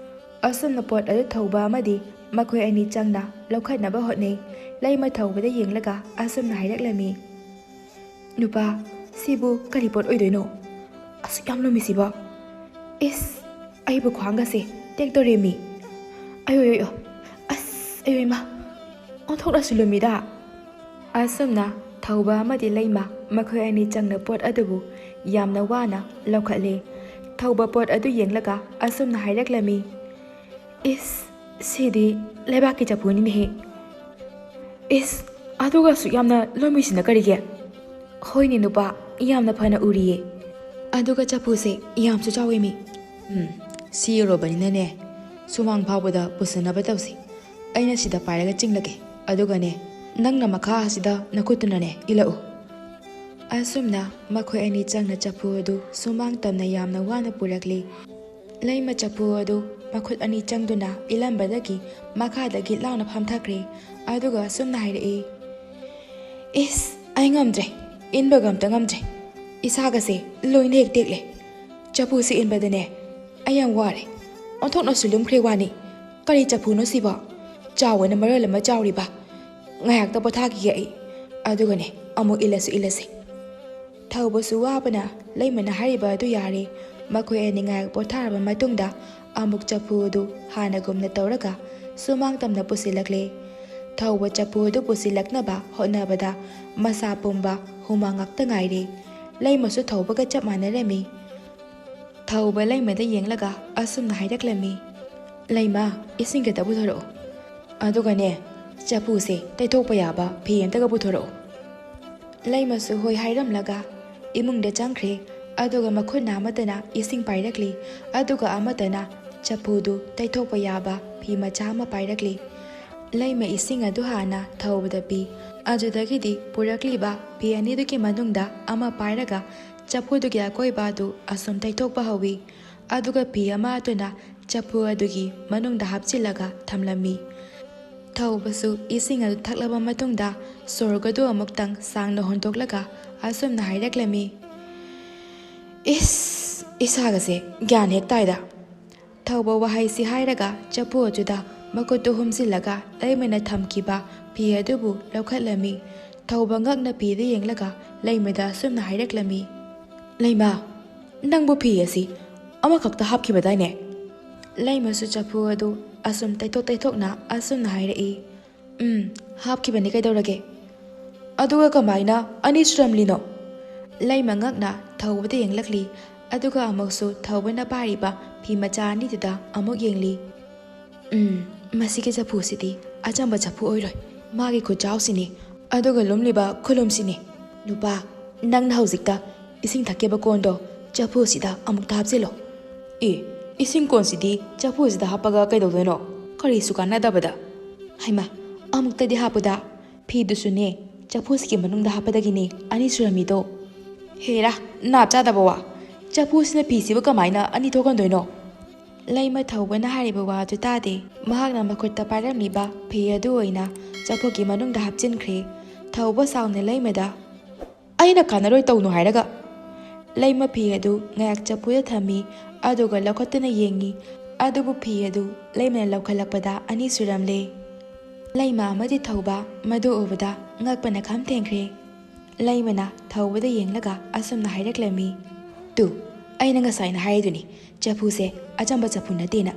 ꯑꯁꯨꯝꯅ ꯄꯣꯠ ꯑꯗꯨ ꯊꯧꯕ ꯑꯃꯗꯤ ꯃꯈꯣꯏ ꯑꯅꯤ ꯆꯪꯅ ꯂꯧꯈꯠꯅꯕ ꯍꯣꯠꯅꯩ꯫ ꯂꯩꯃ ꯊꯧꯕꯗ ꯌꯦꯡꯂꯒ ꯑꯁꯨꯝꯅ ꯍꯥꯏꯔꯛꯂꯝꯃꯤ꯫ ꯅꯨꯄꯥ, ꯁꯤꯕꯨ ꯀꯔꯤ ꯄꯣꯠ ꯑꯣꯏꯗꯣꯏꯅꯣ? ꯑꯁꯨꯛ ꯌꯥꯝ ꯂꯨꯝꯃꯤꯁꯤꯕꯣ? ꯏꯁ, ꯑꯩꯕꯨ ꯈ꯭ꯋꯥꯡꯒꯁꯦ ꯇꯦꯛꯇꯣꯔꯦꯃꯤ꯫ ꯑꯌꯣ, ꯑꯁ ꯑꯌꯣ ꯏꯃꯥ, ꯑꯣꯟꯊꯣꯛꯅꯁꯨ ꯂꯨꯝꯃꯤꯗ꯫ ꯑꯁꯨꯝꯅ ꯊꯧꯕ ꯑꯃꯗꯤ ꯂꯩꯃ ꯃꯈꯣꯏ ꯑꯅꯤ ꯆꯪꯅ ꯄꯣꯠ ꯑꯗꯨꯕు ꯌꯥꯝꯅ ꯋꯥꯅ ꯂꯧꯈꯠꯂꯤ꯫ ꯊꯧꯕ ꯄꯣꯠ ꯑꯗꯨ ꯌꯦꯡꯂꯒ ꯑꯁꯨꯝꯅ ꯍꯥꯏꯔꯛꯂꯝꯃꯤ꯫ ꯏꯁ, ꯁꯤꯗꯤ ꯂꯩꯕꯥꯛꯀꯤ ꯆꯐꯨꯅꯤꯅꯦꯍꯦ꯫ ꯏꯁ, ꯑꯗꯨꯒ ꯑꯁꯨꯛ ꯌꯥꯝꯅ ꯂꯨꯝꯃꯤꯁꯤꯅ ꯀꯔꯤꯒꯤ? ꯍꯣꯏꯅꯦ ꯅꯨꯄꯥ, ꯌꯥꯝꯅ ꯐꯅ ꯎꯔꯤꯌꯦ, ꯑꯗꯨꯒ ꯆꯐꯨꯁꯦ ꯌꯥꯝꯁꯨ ꯆꯥꯎꯋꯦꯃꯤ꯫ ꯁꯤ ꯌꯧꯔꯕꯅꯤꯅꯅꯦ ꯁꯨꯃꯥꯡ ꯐꯥꯎꯕꯗ ꯄꯨꯁꯟꯅꯕ ꯇꯧꯁꯤ꯫ ꯑꯩꯅ ꯁꯤꯗ ꯄꯥꯏꯔꯒ ꯆꯤꯡꯂꯒꯦ, ꯑꯗꯨꯒꯅꯦ ꯅꯪꯅ ꯃꯈꯥ ꯑꯁꯤꯗ ꯅꯈꯨꯠꯇꯨꯅꯅꯦ ꯏꯜꯂꯛꯎ꯫ ꯑꯁꯨꯝꯅ ꯃꯈꯣꯏ ꯑꯅꯤ ꯆꯪꯅ ꯆꯐꯨ ꯑꯗꯨ ꯁꯨꯃꯥꯡ ꯇꯝꯅ ꯌꯥꯝꯅ ꯋꯥꯅ ꯄꯨꯔꯛꯂꯤ꯫ ꯂꯩꯃ ꯆꯐꯨ ꯑꯗꯨ ꯃꯈꯨꯠ ꯑꯅꯤ ꯆꯪꯗꯨꯅ ꯏꯜꯂꯝꯕꯗꯒꯤ ꯃꯈꯥꯗ ꯒꯤꯠ ꯂꯥꯎꯅ ꯐꯝꯊꯈ꯭ꯔꯦ, ꯑꯗꯨꯒ ꯑꯁꯨꯝꯅ ꯍꯥꯏꯔꯛꯏ꯫ ꯏꯁ, ꯑꯩ ꯉꯝꯗ꯭ꯔꯦ, ꯏꯟꯕꯒ ꯑꯝꯇ ꯉꯝꯗ꯭ꯔꯦ, ꯏꯁꯥꯒꯁꯦ ꯂꯣꯏꯅ ꯍꯦꯛ ꯇꯦꯛꯂꯦ꯫ ꯆꯐꯨꯁꯤ ꯏꯟꯕꯗꯅꯦ ꯑꯩ ꯌꯥꯝ ꯋꯥꯔꯦ, ꯑꯣꯟꯊꯣꯛꯅꯁꯨ ꯂꯨꯝꯈ꯭ꯔꯦ ꯋꯥꯅꯤ꯫ ꯀꯔꯤ ꯆꯐꯨꯅꯣ ꯁꯤꯕꯣ? ꯆꯥꯎꯕꯅ ꯃꯔꯣꯜ ꯑꯃ ꯆꯥꯎꯔꯤꯕ꯫ ꯉꯥꯏꯍꯥꯛꯇ ꯄꯣꯊꯥꯈꯤꯒꯦ ꯑꯩ, ꯑꯗꯨꯒꯅꯦ ꯑꯃꯨꯛ ꯏꯜꯂꯁꯤ꯫ ꯊꯧꯕꯁꯨ ꯋꯥꯕꯅ ꯂꯩꯃꯅ ꯍꯥꯏꯔꯤꯕ ꯑꯗꯨ ꯌꯥꯔꯦ꯫ ꯃꯈꯣꯏ ꯑꯅꯤ ꯉꯥꯏꯍꯥꯛ ꯄꯣꯊꯥꯔꯕ ꯃꯇꯨꯡꯗ ꯑꯃꯨꯛ ꯆꯐꯨ ꯑꯗꯨ ꯍꯥꯟꯅꯒꯨꯝꯅ ꯇꯧꯔꯒ ꯁꯨꯃꯥꯡ ꯇꯝꯅ ꯄꯨꯁꯤꯜꯂꯛꯂꯦ꯫ ꯊꯧꯕ ꯆꯐꯨ ꯑꯗꯨ ꯄꯨꯁꯤꯜꯂꯛꯅꯕ ꯍꯣꯠꯅꯕꯗ ꯃꯁꯥ ꯄꯨꯝꯕ ꯍꯨꯃꯥꯡ ꯉꯥꯛꯇ ꯉꯥꯏꯔꯦ꯫ ꯂꯩꯃꯁꯨ ꯊꯧꯕꯒ ꯆꯞ ꯃꯥꯟꯅꯔꯝꯃꯤ꯫ ꯊꯧꯕ ꯂꯩꯃꯗ ꯌꯦꯡꯂꯒ ꯑꯁꯨꯝꯅ ꯍꯥꯏꯔꯛꯂꯝꯃꯤ꯫ ꯂꯩꯃ, ꯏꯁꯤꯡ ꯈꯤꯇ ꯄꯨꯊꯣꯔꯛꯎ, ꯑꯗꯨꯒꯅꯦ ꯆꯐꯨꯁꯦ ꯇꯩꯊꯣꯛꯄ ꯌꯥꯕ ꯐꯤ ꯑꯃꯇꯒ ꯄꯨꯊꯣꯔꯛꯎ꯫ ꯂꯩꯃꯁꯨ ꯍꯣꯏ ꯍꯥꯏꯔꯝꯂꯒ ꯏꯃꯨꯡꯗ ꯆꯪꯈ꯭ꯔꯦ, ꯑꯗꯨꯒ ꯃꯈꯨꯠꯅ ꯑꯃꯗꯅ ꯏꯁꯤꯡ ꯄꯥꯏꯔꯛꯂꯤ, ꯑꯗꯨꯒ ꯑꯃꯗꯅ ꯆꯐꯨꯗꯨ ꯇꯩꯊꯣꯛꯄ ꯌꯥꯕ ꯐꯤ ꯃꯆꯥ ꯑꯃ ꯄꯥꯏꯔꯛꯂꯤ꯫ ꯂꯩꯃ ꯏꯁꯤꯡ ꯑꯗꯨ ꯍꯥꯟꯅ ꯊꯧꯕꯗ ꯄꯤ, ꯑꯗꯨꯗꯒꯤꯗꯤ ꯄꯨꯔꯛꯂꯤꯕ ꯐꯤ ꯑꯅꯤꯗꯨꯒꯤ ꯃꯅꯨꯡꯗ ꯑꯃ ꯄꯥꯏꯔꯒ ꯆꯐꯨꯗꯨꯒꯤ ꯑꯀꯣꯏꯕ ꯑꯗꯨ ꯑꯁꯨꯝ ꯇꯩꯊꯣꯛꯄ ꯍꯧꯏ, ꯑꯗꯨꯒ ꯐꯤ ꯑꯃ ꯑꯗꯨꯅ ꯆꯐꯨ ꯑꯗꯨꯒꯤ ꯃꯅꯨꯡꯗ ꯍꯥꯞꯆꯤꯜꯂꯒ ꯊꯝꯂꯝꯃꯤ꯫ ꯊꯧꯕꯁꯨ ꯏꯁꯤꯡ ꯑꯗꯨ ꯊꯛꯂꯕ ꯃꯇꯨꯡꯗ ꯁꯣꯔꯒꯗꯨ ꯑꯃꯨꯛꯇꯪ ꯁꯥꯡꯅ ꯍꯣꯟꯗꯣꯛꯂꯒ ꯑꯁꯨꯝꯅ ꯍꯥꯏꯔꯛꯂꯝꯃꯤ꯫ ꯏꯁ, ꯏꯁꯥꯒꯁꯦ ꯒ꯭ꯌꯥꯟ ꯍꯦꯛ ꯇꯥꯏꯗ꯫ ꯊꯧꯕ ꯋꯥꯍꯩꯁꯤ ꯍꯥꯏꯔꯒ ꯆꯐꯨ ꯑꯗꯨꯗ ꯃꯈꯨꯠꯇꯨ ꯍꯨꯝꯖꯤꯜꯂꯒ ꯂꯩꯃꯅ ꯊꯝꯈꯤꯕ ꯐꯤ ꯑꯗꯨꯕꯨ ꯂꯧꯈꯠꯂꯝꯃꯤ꯫ ꯊꯧꯕ ꯉꯛꯅ ꯐꯤꯗ ꯌꯦꯡꯂꯒ ꯂꯩꯃꯗ ꯑꯁꯨꯝꯅ ꯍꯥꯏꯔꯛꯂꯝꯃꯤ꯫ ꯂꯩꯃ, ꯅꯪꯕꯨ ꯐꯤ ꯑꯁꯤ ꯑꯃꯈꯛꯇ ꯍꯥꯞꯈꯤꯕꯗꯥꯏꯅꯦ? ꯂꯩꯃꯁꯨ ꯆꯐꯨ ꯑꯗꯨ ꯑꯁꯨꯝ ꯇꯩꯊꯣꯛꯅ ꯑꯁꯨꯝꯅ ꯍꯥꯏꯔꯛꯏ꯫ ꯍꯥꯞꯈꯤꯕꯅꯤ, ꯀꯩꯗꯧꯔꯒꯦ? ꯑꯗꯨꯒ ꯀꯃꯥꯏꯅ ꯑꯅꯤ ꯁꯨꯔꯝꯂꯤꯅꯣ? ꯂꯩꯃ ꯉꯛꯅ ꯊꯧꯕꯗ ꯌꯦꯡꯂꯛꯂꯤ, ꯑꯗꯨꯒ ꯑꯃꯨꯛꯁꯨ ꯊꯧꯕꯅ ꯄꯥꯏꯔꯤꯕ ꯐꯤ ꯃꯆꯥ ꯑꯅꯤꯗꯨꯗ ꯑꯃꯨꯛ ꯌꯦꯡꯂꯤ꯫ ꯃꯁꯤꯒꯤ ꯆꯐꯨꯁꯤꯗꯤ ꯑꯆꯝꯕ ꯆꯐꯨ ꯑꯣꯏꯔꯣꯏ, ꯃꯥꯒꯤ ꯈꯨꯠꯆꯥꯎꯁꯤꯅꯤ, ꯑꯗꯨꯒ ꯂꯨꯝꯂꯤꯕ ꯈꯨꯂꯨꯝꯁꯤꯅꯤ꯫ ꯅꯨꯄꯥ, ꯅꯪꯅ ꯍꯧꯖꯤꯛꯇ ꯏꯁꯤꯡ ꯊꯛꯈꯤꯕ ꯀꯣꯟꯗꯣ ꯆꯐꯨꯁꯤꯗ ꯑꯃꯨꯛꯇ ꯍꯥꯞꯆꯤꯜꯂꯣ꯫ ꯏꯁꯤꯡ ꯀꯣꯟꯁꯤꯗꯤ ꯆꯐꯨꯁꯤꯗ ꯍꯥꯞꯄꯒ ꯀꯩꯗꯧꯗꯣꯏꯅꯣ? ꯀꯔꯤꯁꯨ ꯀꯥꯟꯅꯗꯕꯗ꯫ ꯍꯩꯃꯥ, ꯑꯃꯨꯛꯇꯗꯤ ꯍꯥꯞꯄꯨꯗ, ꯐꯤꯗꯨꯁꯨꯅꯦ ꯆꯐꯨꯁꯤꯒꯤ ꯃꯅꯨꯡꯗ ꯍꯥꯞꯄꯗꯒꯤꯅꯦ ꯑꯅꯤ ꯁꯨꯔꯝꯃꯤꯗꯣ꯫ ꯍꯦꯔꯥ, ꯅꯥꯞ ꯆꯥꯗꯕ ꯋꯥ! ꯆꯐꯨꯁꯤꯅ ꯐꯤꯁꯤꯕꯨ ꯀꯃꯥꯏꯅ ꯑꯅꯤ ꯊꯣꯛꯍꯟꯗꯣꯏꯅꯣ? ꯂꯩꯃ ꯊꯧꯕꯅ ꯍꯥꯏꯔꯤꯕ ꯋꯥꯗꯨ ꯇꯥꯗꯦ꯫ ꯃꯍꯥꯛꯅ ꯃꯈꯨꯠꯇ ꯄꯥꯏꯔꯝꯂꯤꯕ ꯐꯤ ꯑꯗꯨ ꯑꯣꯏꯅ ꯆꯐꯨꯒꯤ ꯃꯅꯨꯡꯗ ꯍꯥꯞꯆꯤꯟꯈ꯭ꯔꯦ꯫ ꯊꯧꯕ ꯁꯥꯎꯅ ꯂꯩꯃꯗ "ꯑꯩꯅ ꯀꯥꯟꯅꯔꯣꯏ ꯇꯧꯅꯨ ꯍꯥꯏꯔꯒ"꯫ ꯂꯩꯃ ꯐꯤ ꯑꯗꯨ ꯉꯥꯏꯍꯥꯛ ꯆꯐꯨꯗ ꯊꯝꯃꯤ ꯑꯗꯨꯒ ꯂꯧꯈꯠꯇꯨꯅ ꯌꯦꯡꯉꯤ꯫ ꯑꯗꯨꯕꯨ ꯐꯤ ꯑꯗꯨ ꯂꯩꯃꯅ ꯂꯧꯈꯠꯂꯛꯄꯗ 2 ꯁꯨꯔꯝꯂꯦ꯫ ꯂꯩꯃ ꯑꯃꯗꯤ ꯊꯧꯕ ꯃꯗꯨ ꯎꯕꯗ ꯉꯛꯄꯅ ꯈꯝ ꯊꯦꯡꯈ꯭ꯔꯦ꯫ ꯂꯩꯃꯅ ꯊꯧꯕꯗ ꯌꯦꯡꯂꯒ ꯑꯁꯨꯝꯅ ꯍꯥꯏꯔꯛꯂꯝꯃꯤ, "ꯇꯨ, ꯑꯩꯅ ꯉꯁꯥꯏꯅ ꯍꯥꯏꯔꯤꯗꯨꯅꯤ ꯆꯐꯨꯁꯦ ꯑꯆꯝꯕ ꯆꯐꯨ ꯅꯠꯇꯦꯅ"꯫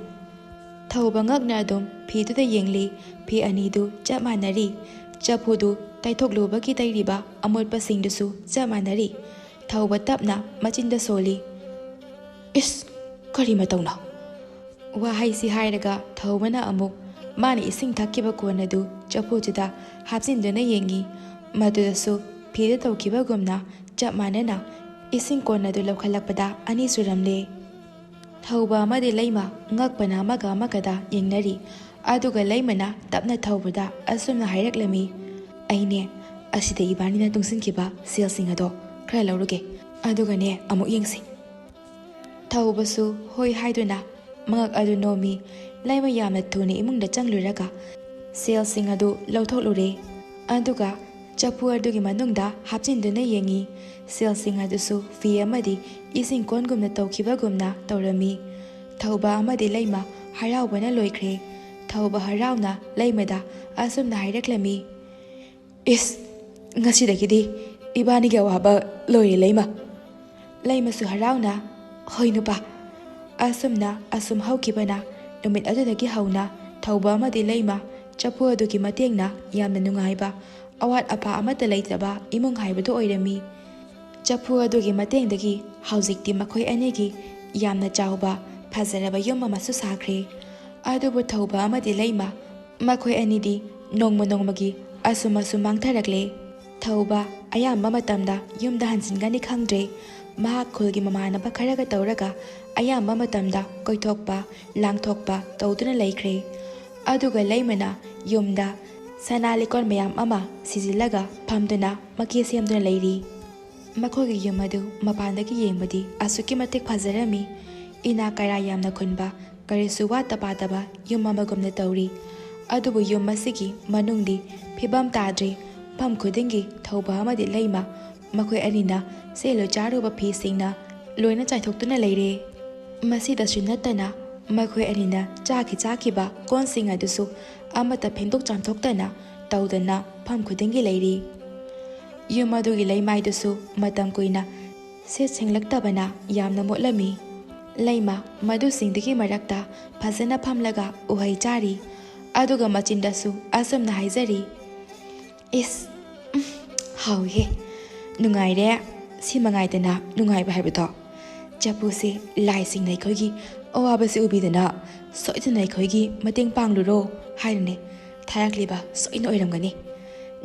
ꯊꯧꯕ ꯉꯛꯅ ꯑꯗꯨꯝ ꯐꯤꯗꯨꯗ ꯌꯦꯡꯂꯤ꯫ ꯐꯤ ꯑꯅꯤꯗꯨ ꯆꯞ ꯃꯥꯟꯅꯔꯤ꯫ ꯆꯐꯨꯗꯨ ꯇꯩꯊꯣꯛꯂꯨꯕꯒꯤ ꯇꯩꯔꯤꯕ ꯑꯃꯣꯠꯄꯁꯤꯡꯗꯨꯁꯨ ꯆꯞ ꯃꯥꯟꯅꯔꯤ꯫ ꯊꯧꯕ ꯇꯞꯅ ꯃꯆꯤꯟꯗ ꯁꯣꯜꯂꯤ, "ꯏꯁ, ꯀꯔꯤ ꯃꯇꯧꯅꯣ"꯫ ꯋꯥꯍꯩꯁꯤ ꯍꯥꯏꯔꯒ ꯊꯧꯕꯅ ꯑꯃꯨꯛ ꯃꯥꯅ ꯏꯁꯤꯡ ꯊꯛꯈꯤꯕ ꯀꯣꯟ ꯑꯗꯨ ꯆꯐꯨꯗꯨꯗ ꯍꯥꯞꯆꯤꯟꯗꯨꯅ ꯌꯦꯡꯉꯤ꯫ ꯃꯗꯨꯗꯁꯨ ꯐꯤꯗ ꯇꯧꯈꯤꯕꯒꯨꯝꯅ ꯆꯞ ꯃꯥꯟꯅꯅ ꯏꯁꯤꯡ ꯀꯣꯟ ꯑꯗꯨ ꯂꯧꯈꯠꯂꯛꯄꯗ 2 ꯁꯨꯔꯝꯂꯦ꯫ ꯊꯧꯕ ꯑꯃꯗꯤ ꯂꯩꯃ ꯉꯛꯄꯅ ꯑꯃꯒ ꯑꯃꯒꯗ ꯌꯦꯡꯅꯔꯤ꯫ ꯑꯗꯨꯒ ꯂꯩꯃꯅ ꯇꯞꯅ ꯊꯧꯕꯗ ꯑꯁꯨꯝꯅ ꯍꯥꯏꯔꯛꯂꯝꯃꯤ, "ꯑꯩꯅꯦ ꯑꯁꯤꯗ ꯏꯕꯥꯅꯤꯅ ꯇꯨꯡꯁꯤꯟꯈꯤꯕ ꯁꯦꯜꯁꯤꯡ ꯑꯗꯣ ꯈꯔ ꯂꯧꯔꯨꯒꯦ, ꯑꯗꯨꯒꯅꯦ ꯑꯃꯨꯛ ꯌꯦꯡꯁꯤ"꯫ ꯊꯧꯕꯁꯨ ꯍꯣꯏ ꯍꯥꯏꯗꯨꯅ ꯃꯉꯛ ꯑꯗꯨ ꯅꯣꯝꯃꯤ꯫ ꯂꯩꯃ ꯌꯥꯝꯅ ꯊꯨꯅ ꯏꯃꯨꯡꯗ ꯆꯪꯂꯨꯔꯒ ꯁꯦꯜꯁꯤꯡ ꯑꯗꯨ ꯂꯧꯊꯣꯛꯂꯨꯔꯦ꯫ ꯑꯗꯨꯒ ꯆꯐꯨ ꯑꯗꯨꯒꯤ ꯃꯅꯨꯡꯗ ꯍꯥꯞꯆꯤꯟꯗꯨꯅ ꯌꯦꯡꯉꯤ꯫ ꯁꯦꯜꯁꯤꯡ ꯑꯗꯨꯁꯨ ꯐꯤ ꯑꯃꯗꯤ ꯏꯁꯤꯡ ꯀꯣꯟꯒꯨꯝꯅ ꯇꯧꯈꯤꯕꯒꯨꯝꯅ ꯇꯧꯔꯝꯃꯤ꯫ ꯊꯧꯕ ꯑꯃꯗꯤ ꯂꯩꯃ ꯍꯔꯥꯎꯕꯅ ꯂꯣꯏꯈ꯭ꯔꯦ꯫ ꯊꯧꯕ ꯍꯔꯥꯎꯅ ꯂꯩꯃꯗ ꯑꯁꯨꯝꯅ ꯍꯥꯏꯔꯛꯂꯝꯃꯤ, "ꯏꯁ, ꯉꯁꯤꯗꯒꯤꯗꯤ ꯏꯕꯥꯅꯤꯒꯤ ꯑꯋꯥꯕ ꯂꯣꯏꯔꯦ ꯂꯩꯃ"꯫ ꯂꯩꯃꯁꯨ ꯍꯔꯥꯎꯅ "ꯍꯣꯏ ꯅꯨꯄꯥ"꯫ ꯑꯁꯨꯝ ꯍꯧꯈꯤꯕꯅ ꯅꯨꯃꯤꯠ ꯑꯗꯨꯗꯒꯤ ꯍꯧꯅ ꯊꯧꯕ ꯑꯃꯗꯤ ꯂꯩꯃ ꯆꯐꯨ ꯑꯗꯨꯒꯤ ꯃꯇꯦꯡꯅ ꯌꯥꯝꯅ ꯅꯨꯡꯉꯥꯏꯕ, ꯑꯋꯥꯠ ꯑꯄꯥ ꯑꯃꯠꯇ ꯂꯩꯇꯕ ꯏꯃꯨꯡ ꯍꯥꯏꯕꯗꯨ ꯑꯣꯏꯔꯝꯃꯤ꯫ ꯆꯐꯨ ꯑꯗꯨꯒꯤ ꯃꯇꯦꯡꯗꯒꯤ ꯍꯧꯖꯤꯛꯇꯤ ꯃꯈꯣꯏ ꯑꯅꯤꯒꯤ ꯌꯥꯝꯅ ꯆꯥꯎꯕ ꯐꯖꯔꯕ ꯌꯨꯝ ꯑꯃꯁꯨ ꯁꯥꯈ꯭ꯔꯦ꯫ ꯑꯗꯨꯕꯨ ꯊꯧꯕ ꯑꯃꯗꯤ ꯂꯩꯃ ꯃꯈꯣꯏ ꯑꯅꯤꯗꯤ ꯅꯣꯡꯃ ꯅꯣꯡꯃꯒꯤ ꯑꯁꯨꯝ ꯃꯥꯡꯊꯔꯛꯂꯦ꯫ ꯊꯧꯕ ꯑꯌꯥꯝꯕ ꯃꯇꯝꯗ ꯌꯨꯝꯗ ꯍꯟꯖꯤꯟꯒꯅꯤ ꯈꯪꯗ꯭ꯔꯦ꯫ ꯃꯍꯥꯛ ꯈꯨꯜꯒꯤ ꯃꯃꯥꯟꯅꯕ ꯈꯔꯒ ꯇꯧꯔꯒ ꯑꯌꯥꯝꯕ ꯃꯇꯝꯗ ꯀꯣꯏꯊꯣꯛꯄ ꯂꯥꯡꯊꯣꯛꯄ ꯇꯧꯗꯨꯅ ꯂꯩꯈ꯭ꯔꯦ꯫ ꯑꯗꯨꯒ ꯂꯩꯃꯅ ꯌꯨꯝꯗ ꯁꯅꯥ ꯂꯤꯛꯀꯣꯟ ꯃꯌꯥꯝ ꯑꯃ ꯁꯤꯖꯤꯜꯂꯒ ꯐꯝꯗꯨꯅ ꯃꯀꯦ ꯁꯦꯝꯗꯨꯅ ꯂꯩꯔꯤ꯫ ꯃꯈꯣꯏꯒꯤ ꯌꯨꯝ ꯑꯗꯨ ꯃꯄꯥꯟꯗꯒꯤ ꯌꯦꯡꯕꯗꯤ ꯑꯁꯨꯛꯀꯤ ꯃꯇꯤꯛ ꯐꯖꯔꯝꯃꯤ꯫ ꯏꯅꯥ ꯀꯩꯔꯥ ꯌꯥꯝꯅ ꯈꯨꯟꯕ, ꯀꯔꯤꯁꯨ ꯋꯥꯠꯇ ꯄꯥꯗꯕ ꯌꯨꯝ ꯑꯃꯒꯨꯝꯅ ꯇꯧꯔꯤ꯫ ꯑꯗꯨꯕꯨ ꯌꯨꯝ ꯑꯁꯤꯒꯤ ꯃꯅꯨꯡꯗꯤ ꯐꯤꯕꯝ ꯇꯥꯗ꯭ꯔꯤ꯫ ꯃꯐꯝ ꯈꯨꯗꯤꯡꯒꯤ ꯊꯧꯕ ꯑꯃꯗꯤ ꯂꯩꯃ ꯃꯈꯣꯏ ꯑꯅꯤꯅ ꯁꯦꯠꯂꯨ ꯆꯥꯔꯨꯕ ꯐꯤꯁꯤꯡꯅ ꯂꯣꯏꯅ ꯆꯥꯏꯊꯣꯛꯇꯨꯅ ꯂꯩꯔꯦ꯫ ꯃꯁꯤꯗꯁꯨ ꯅꯠꯇꯅ ꯃꯈꯣꯏ ꯑꯅꯤꯅ ꯆꯥꯈꯤꯕ ꯀꯣꯟꯁꯤꯡ ꯑꯗꯨꯁꯨ ꯑꯃꯠꯇ ꯐꯦꯡꯗꯣꯛ ꯆꯥꯝꯊꯣꯛꯇꯅ ꯇꯧꯗꯅ ꯃꯐꯝ ꯈꯨꯗꯤꯡꯒꯤ ꯂꯩꯔꯤ꯫ ꯌꯨꯝ ꯑꯗꯨꯒꯤ ꯂꯩꯃꯥꯏꯗꯨꯁꯨ ꯃꯇꯝ ꯀꯨꯏꯅ ꯁꯤꯠ ꯁꯦꯡꯂꯛꯇꯕꯅ ꯌꯥꯝꯅ ꯃꯣꯠꯂꯝꯃꯤ꯫ ꯂꯩꯃ ꯃꯗꯨꯁꯤꯡꯗꯨꯒꯤ ꯃꯔꯛꯇ ꯐꯖꯅ ꯐꯝꯂꯒ ꯎꯍꯩ ꯆꯥꯔꯤ꯫ ꯑꯗꯨꯒ ꯃꯆꯤꯟꯗꯁꯨ ꯑꯁꯨꯝꯅ ꯍꯥꯏꯖꯔꯤ, "ꯏꯁ, ꯍꯥꯎꯏꯍꯦ, ꯅꯨꯡꯉꯥꯏꯔꯦ, ꯁꯤ ꯃꯉꯥꯏꯗꯅ ꯅꯨꯡꯉꯥꯏꯕ ꯍꯥꯏꯕꯗꯣ꯫ ꯆꯐꯨꯁꯦ ꯂꯥꯏꯁꯤꯡꯅ ꯑꯩꯈꯣꯏꯒꯤ ꯑꯋꯥꯕꯁꯤ ꯎꯕꯤꯗꯅ ꯁꯣꯏꯗꯅ ꯑꯩꯈꯣꯏꯒꯤ ꯃꯇꯦꯡ ꯄꯥꯡꯂꯨꯔꯣ ꯍꯥꯏꯅꯅꯦ ꯊꯥꯔꯛꯂꯤꯕ ꯁꯣꯏꯅ ꯑꯣꯏꯔꯝꯒꯅꯤ꯫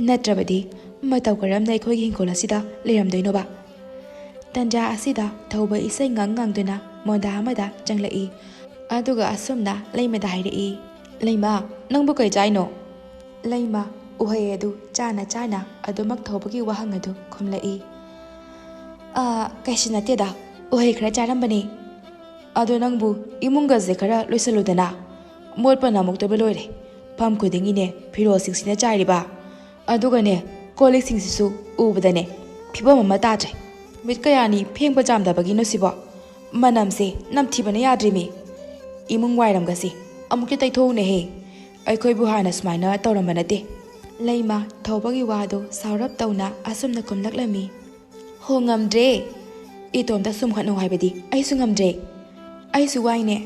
ꯅꯠꯇ꯭ꯔꯕꯗꯤ ꯃꯇꯧ ꯀꯔꯝꯅ ꯑꯩꯈꯣꯏꯒꯤ ꯍꯤꯡꯈꯣꯜ ꯑꯁꯤꯗ ꯂꯩꯔꯝꯗꯣꯏꯅꯣꯕ"꯫ ꯇꯟꯖꯥ ꯑꯁꯤꯗ ꯊꯧꯕ ꯏꯁꯩ ꯉꯪꯗꯨꯅ ꯃꯣꯟꯗꯥ ꯑꯃꯗ ꯆꯪꯂꯛꯏ꯫ ꯑꯗꯨꯒ ꯑꯁꯨꯝꯅ ꯂꯩꯃꯗ ꯍꯥꯏꯔꯛꯏ, "ꯂꯩꯃ, ꯅꯪꯕꯨ ꯀꯩ ꯆꯥꯏꯅꯣ"꯫ ꯂꯩꯃ ꯎꯍꯩ ꯑꯗꯨ ꯆꯥꯅ ꯑꯗꯨꯃꯛ ꯊꯧꯕꯒꯤ ꯋꯥꯍꯪ ꯑꯗꯨ ꯈꯨꯝꯂꯛꯏ, "ꯀꯩꯁꯨ ꯅꯠꯇꯦꯗ, ꯎꯍꯩ ꯈꯔ ꯆꯥꯔꯝꯕꯅꯤ"꯫ "ꯑꯗꯣ ꯅꯪꯕꯨ ꯏꯃꯨꯡꯒꯁꯦ ꯈꯔ ꯂꯣꯏꯁꯜꯂꯨꯗꯅ, ꯃꯣꯠꯄꯅ ꯑꯃꯨꯛꯇꯣꯏꯕ ꯂꯣꯏꯔꯦ꯫ ꯐꯝ ꯈꯨꯗꯤꯡꯒꯤꯅꯦ ꯐꯤꯔꯣꯜꯁꯤꯡꯁꯤꯅ ꯆꯥꯏꯔꯤꯕ, ꯑꯗꯨꯒꯅꯦ ꯀꯣꯜꯂꯤꯛꯁꯤꯡꯁꯤꯁꯨ ꯎꯕꯗꯅꯦ ꯐꯤꯕꯝ ꯑꯃ ꯇꯥꯗ꯭ꯔꯦ꯫ ꯅꯨꯃꯤꯠ ꯀꯌꯥꯅꯤ ꯐꯦꯡꯕ ꯆꯥꯝꯗꯕꯒꯤꯅꯣ ꯁꯤꯕꯣ? ꯃꯅꯝꯁꯦ ꯅꯝꯊꯤꯕꯅ ꯌꯥꯗ꯭ꯔꯤꯃꯤ꯫ ꯏꯃꯨꯡ ꯋꯥꯏꯔꯝꯒꯁꯤ ꯑꯃꯨꯛꯇ ꯇꯩꯊꯣꯛꯎꯅꯦꯍꯦ, ꯑꯩꯈꯣꯏꯕꯨ ꯍꯥꯟꯅ ꯁꯨꯃꯥꯏꯅ ꯇꯧꯔꯝꯕ ꯅꯠꯇꯦ"꯫ ꯂꯩꯃ ꯊꯧꯕꯒꯤ ꯋꯥꯗꯨ ꯁꯥꯎꯔꯞ ꯇꯧꯅ ꯑꯁꯨꯝꯅ ꯈꯨꯝꯂꯛꯂꯝꯃꯤ, "ꯍꯣ, ꯉꯝꯗ꯭ꯔꯦ, ꯏꯇꯣꯝꯇ ꯁꯨꯝ ꯍꯣꯠꯅꯧ ꯍꯥꯏꯕꯗꯤ ꯑꯩꯁꯨ ꯉꯝꯗ꯭ꯔꯦ꯫ ꯑꯩꯁꯨ ꯋꯥꯏꯅꯦ,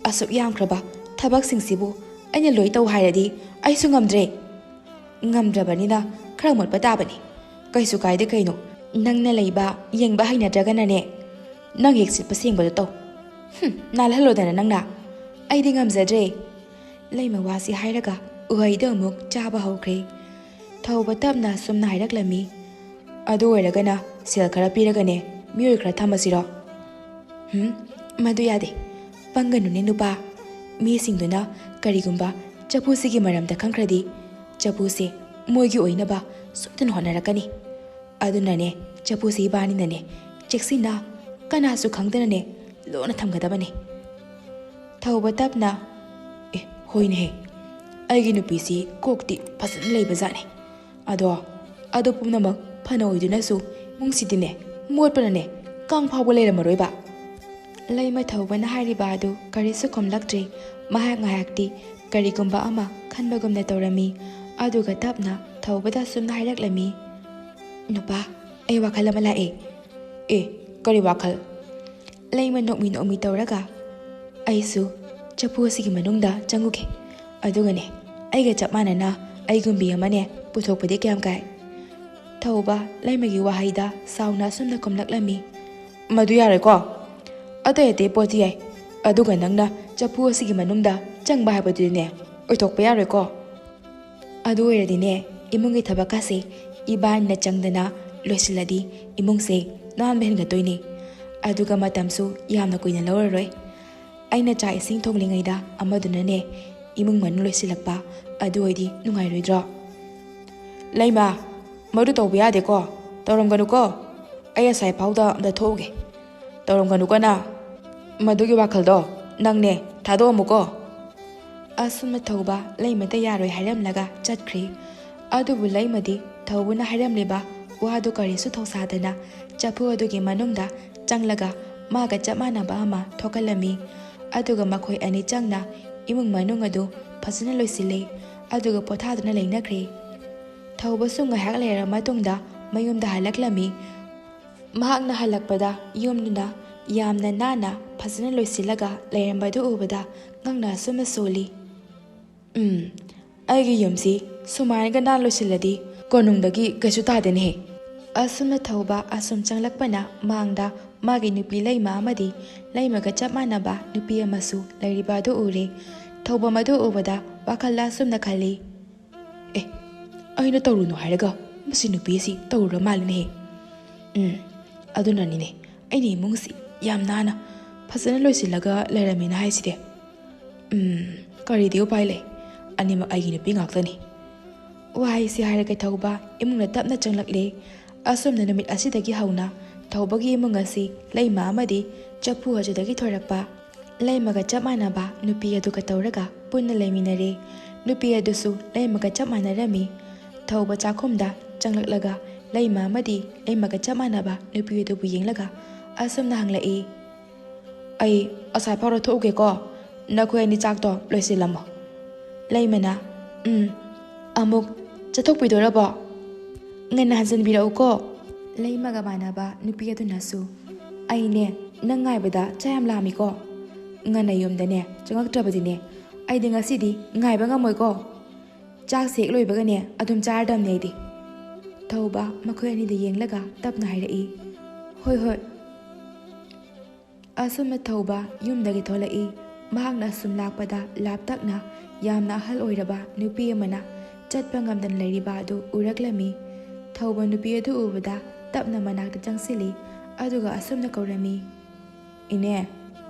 ꯑꯁꯨꯛ ꯌꯥꯝꯈ꯭ꯔꯕ ꯊꯕꯛꯁꯤꯡꯁꯤꯕꯨ ꯑꯩꯅ ꯂꯣꯏ ꯇꯧ ꯍꯥꯏꯔꯗꯤ ꯑꯩꯁꯨ ꯉꯝꯗ꯭ꯔꯦ꯫ ꯉꯝꯗ꯭ꯔꯕꯅꯤꯅ ꯈꯔ ꯃꯣꯠꯄ ꯇꯥꯕꯅꯤ, ꯀꯩꯁꯨ ꯀꯥꯏꯗꯦ ꯀꯩꯅꯣ꯫ ꯅꯪꯅ ꯂꯩꯕ ꯌꯦꯡꯕ ꯍꯩꯅꯗ꯭ꯔꯒꯅꯅꯦ ꯅꯪ ꯍꯦꯛ ꯁꯤꯠꯄ ꯁꯦꯡꯕꯗꯣ ꯇꯧ꯫ ꯅꯥꯜꯍꯜꯂꯣꯗꯅ ꯅꯪꯅ, ꯑꯩꯗꯤ ꯉꯝꯖꯗ꯭ꯔꯦ"꯫ ꯂꯩꯃ ꯋꯥꯁꯤ ꯍꯥꯏꯔꯒ ꯎꯍꯩꯗꯨ ꯑꯃꯨꯛ ꯆꯥꯕ ꯍꯧꯈ꯭ꯔꯦ꯫ ꯊꯧꯕ ꯇꯞꯅ ꯁꯨꯝꯅ ꯍꯥꯏꯔꯛꯂꯝꯃꯤ, "ꯑꯗꯨ ꯑꯣꯏꯔꯒꯅ ꯁꯦꯜ ꯈꯔ ꯄꯤꯔꯒꯅꯦ ꯃꯤꯑꯣꯏ ꯈꯔ ꯊꯝꯃꯁꯤꯔꯣ"꯫ ꯃꯗꯨ ꯌꯥꯗꯦ, ꯄꯪꯒꯅꯨꯅꯦ ꯅꯨꯄꯥ꯫ ꯃꯤꯁꯤꯡꯗꯨꯅ ꯀꯔꯤꯒꯨꯝꯕ ꯆꯐꯨꯁꯤꯒꯤ ꯃꯔꯝꯗ ꯈꯪꯈ꯭ꯔꯗꯤ ꯆꯐꯨꯁꯦ ꯃꯣꯏꯒꯤ ꯑꯣꯏꯅꯕ ꯁꯣꯏꯗꯅ ꯍꯣꯠꯅꯔꯛꯀꯅꯤ꯫ ꯑꯗꯨꯅꯅꯦ ꯆꯐꯨꯁꯤ ꯏꯕꯥꯅꯤꯅꯅꯦ ꯆꯦꯛꯁꯤꯟꯅ ꯀꯅꯥꯁꯨ ꯈꯪꯗꯅꯅꯦ ꯂꯣꯟꯅ ꯊꯝꯒꯗꯕꯅꯦ꯫ ꯊꯧꯕ ꯇꯞꯅ ꯍꯣꯏꯅꯦꯍꯦ ꯑꯩꯒꯤ ꯅꯨꯄꯤꯁꯤ ꯀꯣꯛꯇꯤ ꯐꯖꯅ ꯂꯩꯕꯖꯥꯠꯅꯤ ꯑꯗꯣ ꯄꯨꯝꯅꯃꯛ ꯐꯅ ꯑꯣꯏꯗꯨꯅꯁꯨ ꯏꯃꯨꯡꯁꯤꯗꯤꯅꯦ ꯃꯣꯠꯄꯅꯅꯦ ꯀꯥꯡ ꯐꯥꯎꯕ ꯂꯩꯔꯝꯃꯔꯣꯏꯕ ꯂꯩꯃ ꯊꯧꯕꯅ ꯍꯥꯏꯔꯤꯕ ꯑꯗꯨ ꯀꯔꯤꯁꯨ ꯈꯨꯝꯂꯛꯇ꯭ꯔꯤ ꯉꯥꯏꯍꯥꯛꯇꯤ ꯀꯔꯤꯒꯨꯝꯕ ꯑꯃ ꯈꯟꯕꯒꯨꯝꯅ ꯇꯧꯔꯝꯃꯤ ꯑꯗꯨꯒ ꯇꯞꯅ ꯊꯧꯕꯗ ꯁꯨꯝꯅ ꯍꯥꯏꯔꯛꯂꯝꯃꯤ ꯅꯨꯄꯥ ꯑꯩ ꯋꯥꯈꯜ ꯑꯃ ꯂꯥꯛꯑꯦ ꯀꯔꯤ ꯋꯥꯈꯜ ꯂꯩꯃ ꯅꯣꯛꯃꯤ ꯇꯧꯔꯒ ꯑꯩꯁꯨ ꯆꯐꯨ ꯑꯁꯤꯒꯤ ꯃꯅꯨꯡꯗ ꯆꯪꯉꯨꯒꯦ ꯑꯗꯨꯒꯅꯦ ꯑꯩꯒ ꯆꯞ ꯃꯥꯟꯅꯅ ꯑꯩꯒꯨꯝꯕꯤ ꯑꯃꯅꯦ ꯄꯨꯊꯣꯛꯄꯗꯤ ꯀꯌꯥꯝ ꯀꯥꯏ ꯊꯧꯕ ꯂꯩꯃꯒꯤ ꯋꯥꯍꯩꯗ ꯁꯥꯎꯅ ꯑꯁꯨꯝꯅ ꯈꯨꯝꯂꯛꯂꯝꯃꯤ ꯃꯗꯨ ꯌꯥꯔꯣꯏꯀꯣ ꯑꯇꯩ ꯄꯣꯠꯇꯤ ꯌꯥꯏ ꯑꯗꯨꯒ ꯅꯪꯅ ꯆꯐꯨ ꯑꯁꯤꯒꯤ ꯃꯅꯨꯡꯗ ꯆꯪꯕ ꯍꯥꯏꯕꯗꯨꯗꯤꯅꯦ ꯑꯣꯏꯊꯣꯛꯄ ꯌꯥꯔꯣꯏꯀꯣ ꯑꯗꯨ ꯑꯣꯏꯔꯗꯤꯅꯦ ꯏꯃꯨꯡꯒꯤ ꯊꯕꯛꯀꯁꯦ ꯏꯕꯥꯅꯤꯅ ꯆꯪꯗꯅ ꯂꯣꯏꯁꯤꯜꯂꯗꯤ ꯏꯃꯨꯡꯁꯦ ꯅꯥꯟꯕ ꯍꯦꯟꯒꯠꯇꯣꯏꯅꯤ ꯑꯗꯨꯒ ꯃꯇꯝꯁꯨ ꯌꯥꯝꯅ ꯀꯨꯏꯅ ꯂꯧꯔꯔꯣꯏ ꯑꯩꯅ ꯆꯥꯛ ꯏꯁꯤꯡ ꯊꯣꯡꯂꯤꯉꯩꯗ ꯑꯃꯗꯨꯅꯅꯦ ꯏꯃꯨꯡ ꯃꯅꯨꯡ ꯂꯣꯏꯁꯤꯜꯂꯛꯄ ꯑꯗꯨ ꯑꯣꯏꯗꯤ ꯅꯨꯡꯉꯥꯏꯔꯣꯏꯗ꯭ꯔꯣ ꯂꯩꯃ ꯃꯗꯨ ꯇꯧꯕ ꯌꯥꯗꯦꯀꯣ ꯇꯧꯔꯝꯒꯅꯨꯀꯣ ꯑꯩ ꯑꯁꯥꯏ ꯐꯥꯎꯗ ꯑꯝꯇ ꯊꯣꯛꯎꯒꯦ ꯇꯧꯔꯝꯒꯅꯨꯀꯣ ꯃꯗꯨꯒꯤ ꯋꯥꯈꯜꯗꯣ ꯅꯪꯅꯦ ꯊꯥꯗꯣꯛꯑꯝꯃꯨꯀꯣ ꯑꯁꯨꯝꯅ ꯊꯧꯕ ꯂꯩꯃꯗ ꯌꯥꯔꯣꯏ ꯍꯥꯏꯔꯝꯂꯒ ꯆꯠꯈ꯭ꯔꯤ ꯑꯗꯨꯕꯨ ꯂꯩꯃꯗꯤ ꯊꯧꯕꯅ ꯍꯥꯏꯔꯝꯂꯤꯕ ꯋꯥꯗꯨ ꯀꯔꯤꯁꯨ ꯊꯧꯁꯥꯗꯅ ꯆꯐꯨ ꯑꯗꯨꯒꯤ ꯃꯅꯨꯡꯗ ꯆꯪꯂꯒ ꯃꯥꯒ ꯆꯞ ꯃꯥꯟꯅꯕ ꯑꯃ ꯊꯣꯛꯍꯜꯂꯝꯃꯤ ꯑꯗꯨꯒ ꯃꯈꯣꯏ ꯑꯅꯤ ꯆꯪꯅ ꯏꯃꯨꯡ ꯃꯅꯨꯡ ꯑꯗꯨ ꯐꯖꯅ ꯂꯣꯏꯁꯤꯜꯂꯤ ꯑꯗꯨꯒ ꯄꯣꯊꯥꯗꯨꯅ ꯂꯩꯅꯈ꯭ꯔꯤ ꯊꯧꯕꯁꯨ ꯉꯥꯏꯍꯥꯛ ꯂꯩꯔꯕ ꯃꯇꯨꯡꯗ ꯃꯌꯨꯝꯗ ꯍꯜꯂꯛꯂꯝꯃꯤ ꯃꯍꯥꯛꯅ ꯍꯜꯂꯛꯄꯗ ꯌꯨꯝꯗꯨꯅ ꯌꯥꯝꯅ ꯅꯥꯟꯅ ꯐꯖꯅ ꯂꯣꯏꯁꯤꯜꯂꯒ ꯂꯩꯔꯝꯕꯗꯨ ꯎꯕꯗ ꯉꯛꯅ ꯑꯁꯨꯝꯅ ꯁꯣꯜꯂꯤ ꯑꯩꯒꯤ ꯌꯨꯝꯁꯤ ꯁꯨꯃꯥꯏꯅꯒ ꯅꯥꯟ ꯂꯣꯏꯁꯤꯜꯂꯗꯤ ꯀꯣꯅꯨꯡꯗꯒꯤ ꯀꯩꯁꯨ ꯇꯥꯗꯦꯅꯦꯍꯦ ꯑꯁꯨꯝꯅ ꯊꯧꯕ ꯑꯁꯨꯝ ꯆꯪꯂꯛꯄꯅ ꯃꯥꯡꯗ ꯃꯥꯒꯤ ꯅꯨꯄꯤ ꯂꯩꯃ ꯑꯃꯗꯤ ꯂꯩꯃꯒ ꯆꯞ ꯃꯥꯟꯅꯕ ꯅꯨꯄꯤ ꯑꯃꯁꯨ ꯂꯩꯔꯤꯕ ꯑꯗꯨ ꯎꯔꯦ ꯊꯧꯕ ꯃꯗꯨ ꯎꯕꯗ ꯋꯥꯈꯜꯗ ꯑꯁꯨꯝꯅ ꯈꯜꯂꯤ ꯑꯩꯅ ꯇꯧꯔꯨꯅꯨ ꯍꯥꯏꯔꯒ ꯃꯁꯤ ꯅꯨꯄꯤ ꯑꯁꯤ ꯇꯧꯔꯨꯔ ꯃꯥꯜꯂꯤꯅꯦꯍꯦ ꯑꯗꯨꯅꯅꯤꯅꯦ ꯑꯩꯅ ꯏꯃꯨꯡꯁꯤ ꯌꯥꯝ ꯅꯥꯟꯅ ꯐꯖꯅ ꯂꯣꯏꯁꯤꯜꯂꯒ ꯂꯩꯔꯝꯃꯤꯅ ꯍꯥꯏꯁꯤꯗꯤ ꯀꯔꯤꯗꯤ ꯎꯄꯥꯏ ꯂꯩ ꯑꯅꯤꯃꯛ ꯑꯩꯒꯤ ꯅꯨꯄꯤ ꯉꯥꯛꯇꯅꯤ ꯋꯥꯍꯩꯁꯤ ꯍꯥꯏꯔꯒ ꯊꯧꯕ ꯏꯃꯨꯡꯗ ꯇꯞꯅ ꯆꯪꯂꯛꯂꯦ ꯑꯁꯨꯝꯅ ꯅꯨꯃꯤꯠ ꯑꯁꯤꯗꯒꯤ ꯍꯧꯅ ꯊꯧꯕꯒꯤ ꯏꯃꯨꯡ ꯑꯁꯤ ꯂꯩꯃ ꯑꯃꯗꯤ ꯆꯐꯨ ꯑꯗꯨꯗꯒꯤ ꯊꯣꯔꯛꯄ ꯂꯩꯃꯒ ꯆꯞ ꯃꯥꯟꯅꯕ ꯅꯨꯄꯤ ꯑꯗꯨꯒ ꯇꯧꯔꯒ ꯄꯨꯟꯅ ꯂꯩꯃꯤꯟꯅꯔꯦ ꯅꯨꯄꯤ ꯑꯗꯨꯁꯨ ꯂꯩꯃꯒ ꯆꯞ ꯃꯥꯟꯅꯔꯝꯃꯤ ꯊꯧꯕ ꯆꯥꯛꯈꯨꯝꯗ ꯆꯪꯂꯛꯂꯒ ꯂꯩꯃ ꯑꯃꯗꯤ ꯂꯩꯃꯒ ꯆꯞ ꯃꯥꯟꯅꯕ ꯅꯨꯄꯤ ꯑꯗꯨꯕꯨ ꯌꯦꯡꯂꯒ ꯑꯁꯨꯝꯅ ꯍꯪꯂꯛꯏ ꯑꯩ ꯑꯁꯥꯏ ꯐꯥꯎꯗ ꯊꯣꯛꯎꯒꯦꯀꯣ ꯅꯈꯣꯏ ꯑꯅꯤ ꯆꯥꯛꯇꯣ ꯂꯣꯏꯁꯤꯜꯂꯝꯃꯣ ꯂꯩꯃꯅ ꯑꯃꯨꯛ ꯆꯠꯊꯣꯛꯄꯤꯗꯣꯔꯕꯣ ꯉꯟꯅ ꯍꯟꯖꯤꯟꯕꯤꯔꯛꯎꯀꯣ ꯂꯩꯃꯒ ꯃꯥꯟꯅꯕ ꯅꯨꯄꯤ ꯑꯗꯨꯅꯁꯨ ꯑꯩꯅꯦ ꯅꯪ ꯉꯥꯏꯕꯗ ꯆꯥ ꯌꯥꯝ ꯂꯥꯝꯃꯤꯀꯣ ꯉꯟꯅ ꯌꯨꯝꯗꯅꯦ ꯆꯪꯉꯛꯇ꯭ꯔꯕꯗꯤꯅꯦ ꯑꯩꯗꯤ ꯉꯁꯤꯗꯤ ꯉꯥꯏꯕ ꯉꯝꯃꯣꯏꯀꯣ ꯆꯥꯛꯁꯦ ꯍꯦꯛ ꯂꯣꯏꯕꯒꯅꯦ ꯑꯗꯨꯝ ꯆꯥꯔꯗꯝꯅꯦ ꯑꯩꯗꯤ ꯊꯧꯕ ꯃꯈꯣꯏ ꯑꯅꯤꯗ ꯌꯦꯡꯂꯒ ꯇꯞꯅ ꯍꯥꯏꯔꯛꯏ ꯍꯣꯏ ꯑꯁꯨꯝꯅ ꯊꯧꯕ ꯌꯨꯝꯗꯒꯤ ꯊꯣꯛꯂꯛꯏ ꯃꯍꯥꯛꯅ ꯑꯁꯨꯝ ꯂꯥꯛꯄꯗ ꯂꯥꯞꯇꯛꯅ ꯌꯥꯝꯅ ꯑꯍꯜ ꯑꯣꯏꯔꯕ ꯅꯨꯄꯤ ꯑꯃꯅ ꯆꯠꯄ ꯉꯝꯗꯅ ꯂꯩꯔꯤꯕ ꯑꯗꯨ ꯎꯔꯛꯂꯝꯃꯤ ꯊꯧꯕ ꯅꯨꯄꯤ ꯑꯗꯨ ꯎꯕꯗ ꯇꯞꯅ ꯃꯅꯥꯛꯇ ꯆꯪꯁꯤꯜꯂꯤ ꯑꯗꯨꯒ ꯑꯁꯨꯝꯅ ꯀꯧꯔꯝꯃꯤ ꯏꯅꯦ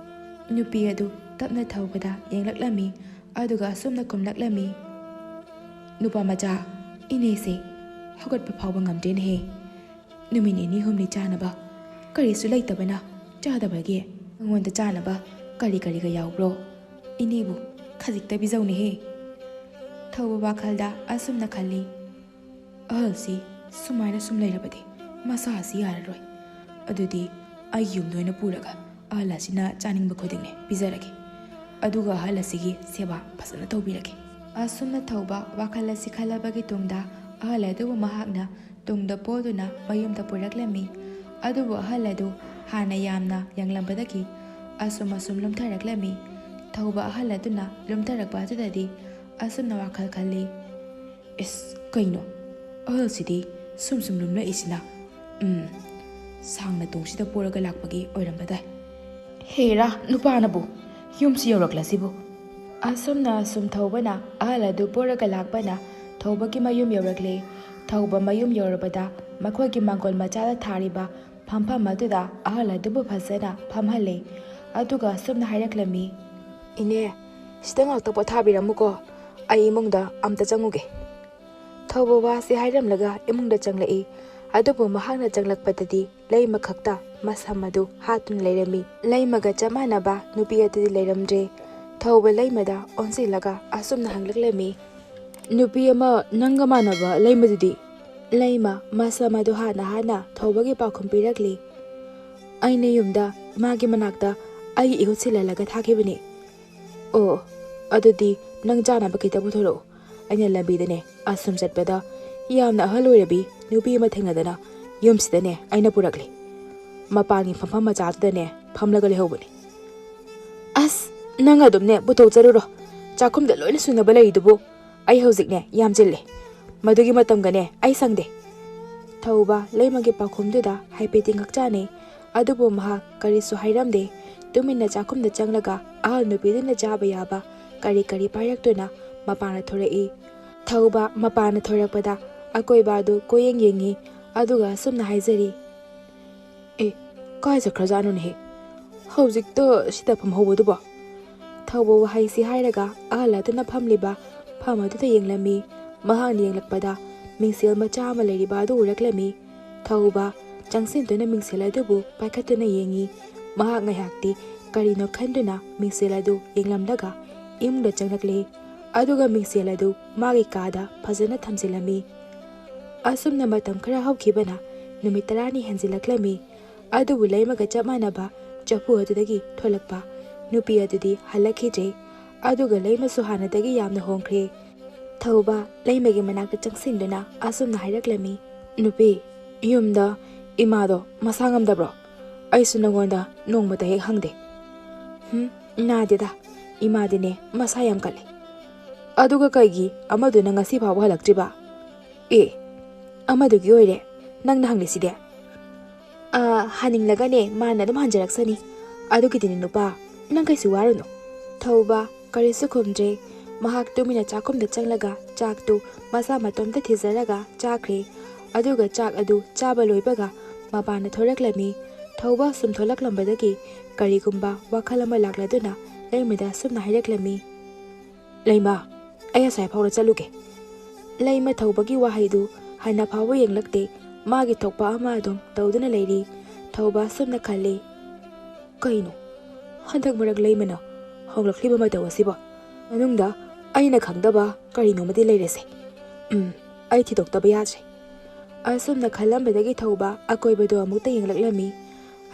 ꯅꯨꯄꯤ ꯑꯗꯨ ꯇꯞꯅ ꯊꯧꯕꯗ ꯌꯦꯡꯂꯛꯂꯝꯃꯤ ꯑꯗꯨꯒ ꯑꯁꯨꯝꯅ ꯈꯨꯝꯂꯛꯂꯝꯃꯤ ꯅꯨꯄꯥ ꯃꯆꯥ ꯏꯅꯦꯁꯦ ꯍꯧꯒꯠꯄ ꯐꯥꯎꯕ ꯉꯝꯗ꯭ꯔꯦꯅꯦꯍꯦ ꯅꯨꯃꯤꯠ ꯅꯤꯅꯤ ꯍꯨꯝꯅꯤ ꯆꯥꯅꯕ ꯀꯔꯤꯁꯨ ꯂꯩꯇꯕꯅ ꯆꯥꯗꯕꯒꯤ ꯑꯩꯉꯣꯟꯗ ꯆꯥꯅꯕ ꯀꯔꯤꯒ ꯌꯥꯎꯕ꯭ꯔꯣ ꯏꯅꯦꯕꯨ ꯈꯖꯤꯛꯇ ꯄꯤꯖꯧꯅꯦꯍꯦ ꯊꯧꯕ ꯋꯥꯈꯜꯗ ꯑꯁꯨꯝꯅ ꯈꯜꯂꯤ ꯑꯍꯜꯁꯤ ꯁꯨꯃꯥꯏꯅ ꯁꯨꯝ ꯂꯩꯔꯕꯗꯤ ꯃꯁꯥꯁꯤ ꯌꯥꯔꯔꯣꯏ ꯑꯗꯨꯗꯤ ꯑꯩ ꯌꯨꯝꯗ ꯑꯣꯏꯅ ꯄꯨꯔꯒ ꯑꯍꯜ ꯑꯁꯤꯅ ꯆꯥꯅꯤꯡꯕ ꯈꯨꯗꯤꯡꯅꯦ ꯄꯤꯖꯔꯒꯦ ꯑꯗꯨꯒ ꯑꯍꯜ ꯑꯁꯤꯒꯤ ꯁꯦꯕꯥ ꯐꯖꯅ ꯇꯧꯕꯤꯔꯒꯦ ꯑꯁꯨꯝꯅ ꯊꯧꯕ ꯋꯥꯈꯜ ꯑꯁꯤ ꯈꯜꯂꯕꯒꯤ ꯇꯨꯡꯗ ꯑꯍꯜ ꯑꯗꯨꯕꯨ ꯃꯍꯥꯛꯅ ꯇꯨꯡꯗ ꯄꯣꯗꯨꯅ ꯃꯌꯨꯝꯗ ꯄꯨꯔꯛꯂꯝꯃꯤ ꯑꯗꯨꯕꯨ ꯑꯍꯜ ꯑꯗꯨ ꯍꯥꯟꯅ ꯌꯥꯝꯅ ꯌꯥꯡꯂꯝꯕꯗꯒꯤ ꯑꯁꯨꯝ ꯂꯨꯝꯊꯔꯛꯂꯝꯃꯤ ꯊꯧꯕ ꯑꯍꯜ ꯑꯗꯨꯅ ꯂꯨꯝꯊꯔꯛꯄ ꯑꯗꯨꯗꯗꯤ ꯑꯁꯨꯝꯅ ꯋꯥꯈꯜ ꯈꯜꯂꯤ ꯀꯩꯅꯣ ꯑꯍꯜꯁꯤꯗꯤ ꯁꯨꯝ ꯂꯨꯝꯂꯛꯏꯁꯤꯅ ꯁꯥꯡꯅ ꯇꯣꯡꯁꯤꯗ ꯄꯣꯔꯒ ꯂꯥꯛꯄꯒꯤ ꯑꯣꯏꯔꯝꯕꯗꯥꯏ ꯍꯦꯔꯥ ꯅꯨꯄꯥꯅꯕꯨ ꯌꯨꯝꯁꯤ ꯌꯧꯔꯛꯂꯁꯤꯕꯨ ꯑꯁꯨꯝ ꯊꯧꯕꯅ ꯑꯍꯜ ꯑꯗꯨ ꯄꯣꯔꯒ ꯂꯥꯛꯄꯅ ꯊꯧꯕꯒꯤ ꯃꯌꯨꯝ ꯌꯧꯔꯛꯂꯦ ꯊꯧꯕ ꯃꯌꯨꯝ ꯌꯧꯔꯕꯗ ꯃꯈꯣꯏꯒꯤ ꯃꯥꯡꯒꯣꯜ ꯃꯆꯥꯗ ꯊꯥꯔꯤꯕ ꯐꯝꯐꯝ ꯑꯗꯨꯗ ꯑꯍꯜ ꯑꯗꯨꯕꯨ ꯐꯖꯅ ꯐꯝꯍꯜꯂꯦ ꯑꯗꯨꯒ ꯑꯁꯨꯝꯅ ꯍꯥꯏꯔꯛꯂꯝꯃꯤ ꯏꯅꯦ ꯁꯤꯗ ꯉꯥꯛꯇ ꯄꯣꯊꯥꯕꯤꯔꯝꯃꯨꯀꯣ ꯑꯩ ꯏꯃꯨꯡꯗ ꯑꯝꯇ ꯆꯪꯉꯨꯒꯦ ꯊꯧꯕ ꯋꯥꯁꯤ ꯍꯥꯏꯔꯝꯂꯒ ꯏꯃꯨꯡꯗ ꯆꯪꯂꯛꯏ ꯑꯗꯨꯕꯨ ꯃꯍꯥꯛꯅ ꯆꯪꯂꯛꯄꯗꯗꯤ ꯂꯩꯃ ꯈꯛꯇ ꯃꯁꯝ ꯑꯗꯨ ꯍꯥꯠꯇꯨꯅ ꯂꯩꯔꯝꯃꯤ ꯂꯩꯃꯒ ꯆꯞ ꯃꯥꯟꯅꯕ ꯅꯨꯄꯤ ꯑꯗꯨꯗꯤ ꯂꯩꯔꯝꯗ꯭ꯔꯦ ꯊꯧꯕ ꯂꯩꯃꯗ ꯑꯣꯟꯁꯤꯜꯂꯒ ꯑꯁꯨꯝꯅ ꯍꯪꯂꯛꯂꯝꯃꯤ꯫ ꯅꯨꯄꯤ ꯑꯃ ꯅꯪꯒ ꯃꯥꯟꯅꯕ ꯂꯩꯃꯗꯨꯗꯤ? ꯂꯩꯃ ꯃꯁꯝ ꯑꯗꯨ ꯍꯥꯟꯅ ꯊꯧꯕꯒꯤ ꯄꯥꯎꯈꯨꯝ ꯄꯤꯔꯛꯂꯤ꯫ ꯑꯩꯅ ꯌꯨꯝꯗ ꯃꯥꯒꯤ ꯃꯅꯥꯛꯇ ꯑꯩꯒꯤ ꯏꯍꯨꯠ ꯁꯤꯜꯍꯜꯂꯒ ꯊꯥꯈꯤꯕꯅꯤ꯫ ꯑꯣ, ꯑꯗꯨꯗꯤ ꯅꯪ ꯆꯥꯅꯕ ꯈꯤꯇ ꯄꯨꯊꯣꯔꯛꯎ꯫ ꯑꯩꯅ ꯂꯝꯕꯤꯗꯅꯦ ꯑꯁꯨꯝ ꯆꯠꯄꯗ ꯌꯥꯝꯅ ꯑꯍꯜ ꯑꯣꯏꯔꯕꯤ ꯅꯨꯄꯤ ꯑꯃ ꯊꯦꯡꯅꯗꯅ ꯌꯨꯝꯁꯤꯗꯅꯦ ꯑꯩꯅ ꯄꯨꯔꯛꯂꯤ꯫ ꯃꯄꯥꯟꯒꯤ ꯐꯝꯐꯝ ꯃꯆꯥꯗꯨꯗꯅꯦ ꯐꯝꯂꯒ ꯂꯩꯍꯧꯕꯅꯤ꯫ ꯑꯁ, ꯅꯪ ꯑꯗꯨꯝꯅꯦ ꯄꯨꯊꯣꯛꯆꯔꯨꯔꯣ꯫ ꯆꯥꯛꯈꯨꯝꯗ ꯂꯣꯏꯅ ꯁꯨꯅꯕ ꯂꯩꯔꯤꯗꯨꯕꯨ ꯑꯩ ꯍꯧꯖꯤꯛꯅꯦ ꯌꯥꯝ ꯆꯤꯜꯂꯦ꯫ ꯃꯗꯨꯒꯤ ꯃꯇꯝꯒꯅꯦ ꯑꯩ ꯁꯪꯗꯦ꯫ ꯊꯧꯕ ꯂꯩꯃꯒꯤ ꯄꯥꯎꯈꯨꯝꯗꯨꯗ ꯍꯥꯏꯐꯦꯠꯇꯤ ꯉꯛꯆꯥꯅꯩ, ꯑꯗꯨꯕꯨ ꯃꯍꯥꯛ ꯀꯔꯤꯁꯨ ꯍꯥꯏꯔꯝꯗꯦ꯫ ꯇꯨꯃꯤꯟꯅ ꯆꯥꯛꯈꯨꯝꯗ ꯆꯪꯂꯒ ꯑꯍꯜ ꯅꯨꯄꯤꯗꯨꯅ ꯆꯥꯕ ꯌꯥꯕ ꯀꯔꯤ ꯄꯥꯏꯔꯛꯇꯨꯅ ꯃꯄꯥꯟꯗ ꯊꯣꯔꯛꯏ꯫ ꯊꯧꯕ ꯃꯄꯥꯟꯗ ꯊꯣꯔꯛꯄꯗ ꯑꯀꯣꯏꯕ ꯑꯗꯨ ꯀꯣꯏꯌꯦꯡ ꯌꯦꯡꯉꯤ, ꯑꯗꯨꯒ ꯑꯁꯨꯝꯅ ꯍꯥꯏꯖꯔꯤ꯫ ꯑꯦ, ꯀꯥꯏ ꯆꯠꯈ꯭ꯔꯖꯥꯠꯅꯣꯅꯦꯍꯦ ꯍꯧꯖꯤꯛꯇ ꯁꯤꯗ ꯐꯝꯍꯧꯕꯗꯨꯕꯣ? ꯊꯧꯕ ꯋꯥꯍꯩꯁꯤ ꯍꯥꯏꯔꯒ ꯑꯍꯜ ꯑꯗꯨꯅ ꯐꯝꯂꯤꯕ ꯐꯝ ꯑꯗꯨꯗ ꯌꯦꯡꯂꯝꯃꯤ꯫ ꯃꯍꯥꯛꯅ ꯌꯦꯡꯂꯛꯄꯗ ꯃꯤꯡꯁꯦꯜ ꯃꯆꯥ ꯑꯃ ꯂꯩꯔꯤꯕ ꯑꯗꯨ ꯎꯔꯛꯂꯝꯃꯤ꯫ ꯊꯧꯕ ꯆꯪꯁꯤꯟꯗꯨꯅ ꯃꯤꯡꯁꯦꯜ ꯑꯗꯨꯕꯨ ꯄꯥꯏꯈꯠꯇꯨꯅ ꯌꯦꯡꯉꯤ꯫ ꯃꯍꯥꯛ ꯉꯥꯏꯍꯥꯛꯇꯤ ꯀꯔꯤꯅꯣ ꯈꯟꯗꯨꯅ ꯃꯤꯡꯁꯦꯜ ꯑꯗꯨ ꯌꯦꯡꯂꯝꯂꯒ ꯏꯃꯨꯡꯗ ꯆꯪꯂꯛꯂꯤ, ꯑꯗꯨꯒ ꯃꯤꯡꯁꯦꯜ ꯑꯗꯨ ꯃꯥꯒꯤ ꯀꯥꯗ ꯐꯖꯅ ꯊꯝꯖꯤꯜꯂꯝꯃꯤ꯫ ꯑꯁꯨꯝꯅ ꯃꯇꯝ ꯈꯔ ꯍꯧꯈꯤꯕꯅ ꯅꯨꯃꯤꯠ 10ꯅꯤ ꯍꯦꯟꯖꯤꯜꯂꯛꯂꯝꯃꯤ꯫ ꯑꯗꯨꯕꯨ ꯂꯩꯃꯒ ꯆꯞ ꯃꯥꯟꯅꯕ ꯆꯐꯨ ꯑꯗꯨꯗꯒꯤ ꯊꯣꯛꯂꯛꯄ ꯅꯨꯄꯤ ꯑꯗꯨꯗꯤ ꯍꯜꯂꯛꯈꯤꯗ꯭ꯔꯦ, ꯑꯗꯨꯒ ꯂꯩꯃꯁꯨ ꯍꯥꯟꯅꯗꯒꯤ ꯌꯥꯝꯅ ꯍꯣꯡꯈ꯭ꯔꯦ꯫ ꯊꯧꯕ ꯂꯩꯃꯒꯤ ꯃꯅꯥꯛꯇ ꯆꯪꯁꯤꯟꯗꯨꯅ ꯑꯁꯨꯝꯅ ꯍꯥꯏꯔꯛꯂꯝꯃꯤ꯫ ꯅꯨꯄꯤ, ꯌꯨꯝꯗ ꯏꯃꯥꯗꯣ ꯃꯁꯥ ꯉꯝꯗꯕ꯭ꯔꯣ? ꯑꯩꯁꯨ ꯅꯉꯣꯟꯗ ꯅꯣꯡꯃꯇ ꯍꯦꯛ ꯍꯪꯗꯦ꯫ ꯅꯥꯗꯦꯗ, ꯏꯃꯥꯗꯤꯅꯦ ꯃꯁꯥ ꯌꯥꯝ ꯀꯜꯂꯤ꯫ ꯑꯗꯨꯒ ꯀꯩꯒꯤ ꯑꯃꯗꯨꯅ ꯉꯁꯤ ꯐꯥꯎꯕ ꯍꯜꯂꯛꯇ꯭ꯔꯤꯕ? ꯑꯦ, ꯑꯃꯗꯨꯒꯤ ꯑꯣꯏꯔꯦ ꯅꯪꯅ ꯍꯪꯂꯤꯁꯤꯗꯤ? ꯍꯟꯅꯤꯡꯂꯒꯅꯦ ꯃꯥꯅ ꯑꯗꯨꯝ ꯍꯟꯖꯔꯛꯁꯅꯤ, ꯑꯗꯨꯒꯤꯗꯤꯅꯦ ꯅꯨꯄꯥ, ꯅꯪ ꯀꯩꯁꯨ ꯋꯥꯔꯨꯅꯨ꯫ ꯊꯧꯕ ꯀꯔꯤꯁꯨ ꯈꯨꯝꯗ꯭ꯔꯦ꯫ ꯃꯍꯥꯛ ꯇꯨꯃꯤꯟꯅ ꯆꯥꯛꯈꯨꯝꯗ ꯆꯪꯂꯒ ꯆꯥꯛꯇꯨ ꯃꯁꯥ ꯃꯇꯣꯝꯇ ꯊꯤꯖꯔꯒ ꯆꯥꯈ꯭ꯔꯦ, ꯑꯗꯨꯒ ꯆꯥꯛ ꯑꯗꯨ ꯆꯥꯕ ꯂꯣꯏꯕꯒ ꯃꯄꯥꯟꯗ ꯊꯣꯔꯛꯂꯝꯃꯤ꯫ ꯊꯧꯕ ꯁꯨꯝ ꯊꯣꯛꯂꯛꯂꯝꯕꯗꯒꯤ ꯀꯔꯤꯒꯨꯝꯕ ꯋꯥꯈꯜ ꯑꯃ ꯂꯥꯛꯂꯗꯨꯅ ꯂꯩꯃꯗ ꯑꯁꯨꯝꯅ ꯍꯥꯏꯔꯛꯂꯝꯃꯤ꯫ ꯂꯩꯃ, ꯑꯩ ꯑꯁꯥꯏ ꯐꯥꯎꯕ ꯆꯠꯂꯨꯒꯦ꯫ ꯂꯩꯃ ꯊꯧꯕꯒꯤ ꯋꯥꯍꯩꯗꯨ ꯍꯟꯅ ꯐꯥꯎꯕ ꯌꯦꯡꯂꯛꯇꯦ, ꯃꯥꯒꯤ ꯊꯣꯛꯄ ꯑꯃ ꯑꯗꯨꯝ ꯇꯧꯗꯨꯅ ꯂꯩꯔꯤ꯫ ꯊꯧꯕ ꯑꯁꯨꯝꯅ ꯈꯜꯂꯤ꯫ ꯀꯩꯅꯣ ꯍꯟꯗꯛ ꯃꯔꯛ ꯂꯩꯃꯅ ꯍꯣꯡꯂꯛꯂꯤꯕ ꯃꯇꯧ ꯑꯁꯤꯕꯣ? ꯃꯅꯨꯡꯗ ꯑꯩꯅ ꯈꯪꯗꯕ ꯀꯔꯤꯅꯣꯃꯗꯤ ꯂꯩꯔꯦꯁꯦ꯫ ꯑꯩ ꯊꯤꯗꯣꯛꯇꯕ ꯌꯥꯗ꯭ꯔꯦ꯫ ꯑꯁꯨꯝꯅ ꯈꯜꯂꯝꯕꯗꯒꯤ ꯊꯧꯕ ꯑꯀꯣꯏꯕꯗꯣ ꯑꯃꯨꯛꯇ ꯌꯦꯡꯂꯛꯂꯝꯃꯤ,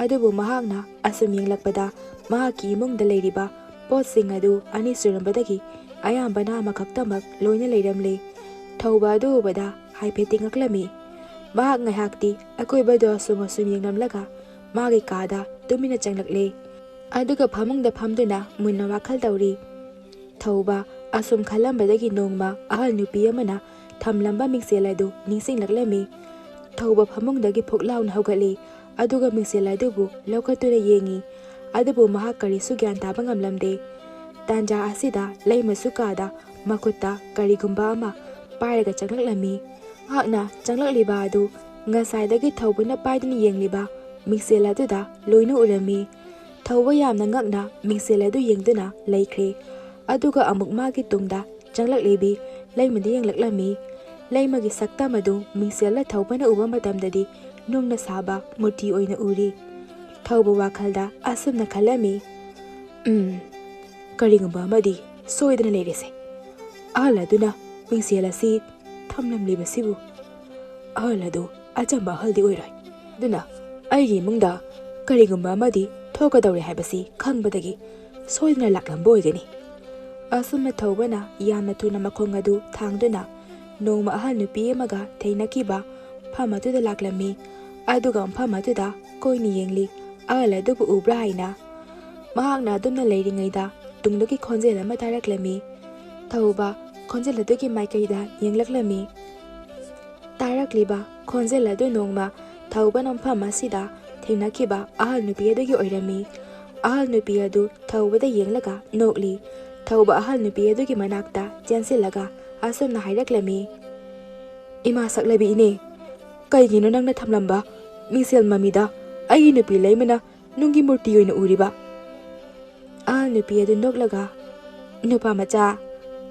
ꯑꯗꯨꯕꯨ ꯃꯍꯥꯛꯅ ꯑꯁꯨꯝ ꯌꯦꯡꯂꯛꯄꯗ ꯃꯍꯥꯛꯀꯤ ꯏꯃꯨꯡꯗ ꯂꯩꯔꯤꯕ ꯄꯣꯠꯁꯤꯡ ꯑꯗꯨ ꯑꯅꯤ ꯁꯨꯔꯝꯕꯗꯒꯤ ꯑꯌꯥꯝꯕꯅ ꯑꯃꯈꯛꯇꯃꯛ ꯂꯣꯏꯅ ꯂꯩꯔꯝꯂꯦ꯫ ꯊꯧꯕ ꯑꯗꯨ ꯎꯕꯗ ꯍꯥꯏꯐꯦꯠꯇꯤ ꯉꯛꯂꯝꯃꯤ꯫ ꯃꯍꯥꯛ ꯉꯥꯏꯍꯥꯛꯇꯤ ꯑꯀꯣꯏꯕꯗꯣ ꯑꯁꯨꯝ ꯌꯦꯡꯂꯝꯂꯒ ꯃꯥꯒꯤ ꯀꯥꯗ ꯇꯨꯃꯤꯟꯅ ꯆꯪꯂꯛꯂꯦ, ꯑꯗꯨꯒ ꯐꯃꯨꯡꯗ ꯐꯝꯗꯨꯅ ꯃꯨꯟꯅ ꯋꯥꯈꯜ ꯇꯧꯔꯤ꯫ ꯊꯧꯕ ꯑꯁꯨꯝ ꯈꯜꯂꯝꯕꯗꯒꯤ ꯅꯣꯡꯃ ꯑꯍꯜ ꯅꯨꯄꯤ ꯑꯃꯅ ꯊꯝꯂꯝꯕ ꯃꯤꯡꯁꯦꯜ ꯑꯗꯨ ꯅꯤꯡꯁꯤꯡꯂꯛꯂꯝꯃꯤ꯫ ꯊꯧꯕ ꯐꯃꯨꯡꯗꯒꯤ ꯐꯨꯛ ꯂꯥꯎꯅ ꯍꯧꯒꯠꯂꯤ, ꯑꯗꯨꯒ ꯃꯤꯡꯁꯦꯜ ꯑꯗꯨꯕꯨ ꯂꯧꯈꯠꯇꯨꯅ ꯌꯦꯡꯉꯤ, ꯑꯗꯨꯕꯨ ꯃꯍꯥꯛ ꯀꯔꯤꯁꯨ ꯒ꯭ꯌꯥꯟ ꯇꯥꯕ ꯉꯝꯂꯝꯗꯦ꯫ ꯇꯥꯟꯖꯥ ꯑꯁꯤꯗ ꯂꯩꯃꯁꯨ ꯀꯥꯗ ꯃꯈꯨꯠꯇ ꯀꯔꯤꯒꯨꯝꯕ ꯑꯃ ꯄꯥꯏꯔꯒ ꯆꯪꯂꯛꯂꯝꯃꯤ꯫ ꯃꯍꯥꯛꯅ ꯆꯪꯂꯛꯂꯤꯕ ꯑꯗꯨ ꯉꯁꯥꯏꯗꯒꯤ ꯊꯧꯕꯅ ꯄꯥꯏꯗꯨꯅ ꯌꯦꯡꯂꯤꯕ ꯃꯤꯡꯁꯦꯜ ꯑꯗꯨꯗ ꯂꯣꯏꯅ ꯎꯔꯝꯃꯤ꯫ ꯊꯧꯕ ꯌꯥꯝꯅ ꯉꯛꯅ ꯃꯤꯡꯁꯦꯜ ꯑꯗꯨ ꯌꯦꯡꯗꯨꯅ ꯂꯩꯈ꯭ꯔꯦ, ꯑꯗꯨꯒ ꯑꯃꯨꯛ ꯃꯥꯒꯤ ꯇꯨꯡꯗ ꯆꯪꯂꯛꯂꯤꯕꯤ ꯂꯩꯃꯗ ꯌꯦꯡꯂꯛꯂꯝꯃꯤ꯫ ꯂꯩꯃꯒꯤ ꯁꯛꯇꯝ ꯑꯗꯨ ꯃꯤꯡꯁꯦꯜꯗ ꯊꯧꯕꯅ ꯎꯕ ꯃꯇꯝꯗꯗꯤ ꯅꯨꯡꯅ ꯁꯥꯕ ꯃꯨꯔꯇꯤ ꯑꯣꯏꯅ ꯎꯔꯤ꯫ ꯊꯧꯕ ꯋꯥꯈꯜꯗ ꯑꯁꯨꯝꯅ ꯈꯜꯂꯝꯃꯤ꯫ ꯀꯔꯤꯒꯨꯝꯕ ꯑꯃꯗꯤ ꯁꯣꯏꯗꯅ ꯂꯩꯔꯦꯁꯦ꯫ ꯑꯍꯜ ꯑꯗꯨꯅ ꯃꯤꯡꯁꯦꯜ ꯑꯁꯤ ꯊꯝꯂꯝꯂꯤꯕꯁꯤꯕꯨ ꯑꯍꯜ ꯑꯗꯨ ꯑꯆꯝꯕ ꯑꯍꯜꯗꯤ ꯑꯣꯏꯔꯣꯏ, ꯑꯗꯨꯅ ꯑꯩꯒꯤ ꯏꯃꯨꯡꯗ ꯀꯔꯤꯒꯨꯝꯕ ꯑꯃꯗꯤ ꯊꯣꯛꯀꯗꯧꯔꯦ ꯍꯥꯏꯕꯁꯤ ꯈꯪꯕꯗꯒꯤ ꯁꯣꯏꯗꯅ ꯂꯥꯛꯂꯝꯕ ꯑꯣꯏꯒꯅꯤ꯫ ꯑꯁꯨꯝꯅ ꯊꯧꯕꯅ ꯌꯥꯝꯅ ꯊꯨꯅ ꯃꯈꯣꯡ ꯑꯗꯨ ꯊꯥꯡꯗꯨꯅ ꯅꯣꯡꯃ ꯑꯍꯜ ꯅꯨꯄꯤ ꯑꯃꯒ ꯊꯦꯡꯅꯈꯤꯕ ꯐꯝ ꯑꯗꯨꯗ ꯂꯥꯛꯂꯝꯃꯤ, ꯑꯗꯨꯒ ꯃꯐꯝ ꯑꯗꯨꯗ ꯀꯣꯏꯅ ꯌꯦꯡꯂꯤ ꯑꯍꯜ ꯑꯗꯨꯕꯨ ꯎꯕ꯭ꯔꯥ ꯍꯥꯏꯅ꯫ ꯃꯍꯥꯛꯅ ꯑꯗꯨꯝꯅ ꯂꯩꯔꯤꯉꯩꯗ ꯇꯨꯡꯗꯒꯤ ꯈꯣꯟꯖꯦꯜ ꯑꯃ ꯇꯥꯔꯛꯂꯝꯃꯤ꯫ ꯊꯧꯕ ꯈꯣꯟꯖꯦꯜ ꯑꯗꯨꯒꯤ ꯃꯥꯏꯀꯩꯗ ꯌꯦꯡꯂꯛꯂꯝꯃꯤ꯫ ꯇꯥꯔꯛꯂꯤꯕ ꯈꯣꯟꯖꯦꯜ ꯑꯗꯨ ꯅꯣꯡꯃ ꯊꯧꯕꯅ ꯃꯐꯝ ꯑꯁꯤꯗ ꯊꯦꯡꯅꯈꯤꯕ ꯑꯍꯜ ꯅꯨꯄꯤ ꯑꯗꯨꯒꯤ ꯑꯣꯏꯔꯝꯃꯤ꯫ ꯑꯍꯜ ꯅꯨꯄꯤ ꯑꯗꯨ ꯊꯧꯕꯗ ꯌꯦꯡꯂꯒ ꯅꯣꯛꯂꯤ꯫ ꯊꯧꯕ ꯑꯍꯜ ꯅꯨꯄꯤ ꯑꯗꯨꯒꯤ ꯃꯅꯥꯛꯇ ꯆꯦꯟꯁꯤꯜꯂꯒ ꯑꯁꯨꯝꯅ ꯍꯥꯏꯔꯛꯂꯝꯃꯤ꯫ ꯏꯃꯥ ꯁꯛꯂꯕꯤ ꯏꯅꯦ, ꯀꯩꯒꯤꯅꯣ ꯅꯪꯅ ꯊꯝꯂꯝꯕ ꯃꯤꯡꯁꯦꯜ ꯃꯃꯤꯗ ꯑꯩꯒꯤ ꯅꯨꯄꯤ ꯂꯩꯃꯅ ꯅꯨꯡꯒꯤ ꯃꯨꯔꯇꯤ ꯑꯣꯏꯅ ꯎꯔꯤꯕ? ꯑꯍꯜ ꯅꯨꯄꯤ ꯑꯗꯨ ꯅꯣꯛꯂꯒ, ꯅꯨꯄꯥ ꯃꯆꯥ,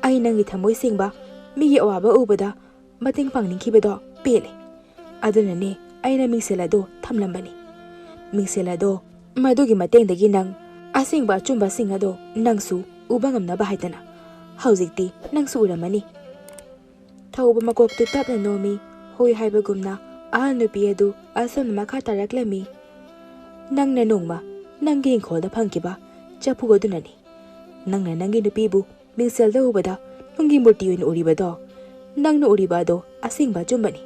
ꯑꯩ ꯅꯪꯒꯤ ꯊꯃꯣꯏ ꯁꯦꯡꯕ ꯃꯤꯒꯤ ꯑꯋꯥꯕ ꯎꯕꯗ ꯃꯇꯦꯡ ꯄꯥꯡꯅꯤꯡꯈꯤꯕꯗꯣ ꯄꯦꯜꯂꯦ, ꯑꯗꯨꯅꯅꯦ ꯑꯩꯅ ꯃꯤꯡꯁꯦꯜ ꯑꯗꯣ ꯊꯝꯂꯝꯕꯅꯤ꯫ ꯃꯤꯡꯁꯦꯜ ꯑꯗꯣ ꯃꯗꯨꯒꯤ ꯃꯇꯦꯡꯗꯒꯤ ꯅꯪ ꯑꯁꯦꯡꯕ ꯑꯆꯨꯝꯕꯁꯤꯡ ꯑꯗꯣ ꯅꯪꯁꯨ ꯎꯕ ꯉꯝꯅꯕ ꯍꯥꯏꯗꯅ ꯍꯧꯖꯤꯛꯇꯤ ꯅꯪꯁꯨ ꯎꯔꯝꯃꯅꯤ ꯊꯧꯕ ꯃꯀꯣꯛꯇꯨ ꯇꯞꯅ ꯅꯣꯝꯃꯤ ꯍꯣꯏ ꯍꯥꯏꯕꯒꯨꯝꯅ ꯑꯍꯜ ꯅꯨꯄꯤ ꯑꯗꯨ ꯑꯁꯨꯝꯅ ꯃꯈꯥ ꯇꯥꯔꯛꯂꯝꯃꯤ ꯅꯪꯅ ꯅꯣꯡꯃ ꯅꯪꯒꯤ ꯏꯪꯈꯣꯜꯗ ꯐꯪꯈꯤꯕ ꯆꯐꯨ ꯑꯗꯨꯅꯅꯤ ꯅꯪꯅ ꯅꯪꯒꯤ ꯅꯨꯄꯤꯕꯨ ꯃꯤꯡꯁꯦꯜꯗ ꯎꯕꯗ ꯅꯨꯡꯒꯤ ꯃꯨꯔꯇꯤ ꯑꯣꯏꯅ ꯎꯔꯤꯕꯗꯣ ꯅꯪꯅ ꯎꯔꯤꯕ ꯑꯗꯣ ꯑꯁꯦꯡꯕ ꯑꯆꯨꯝꯕꯅꯤ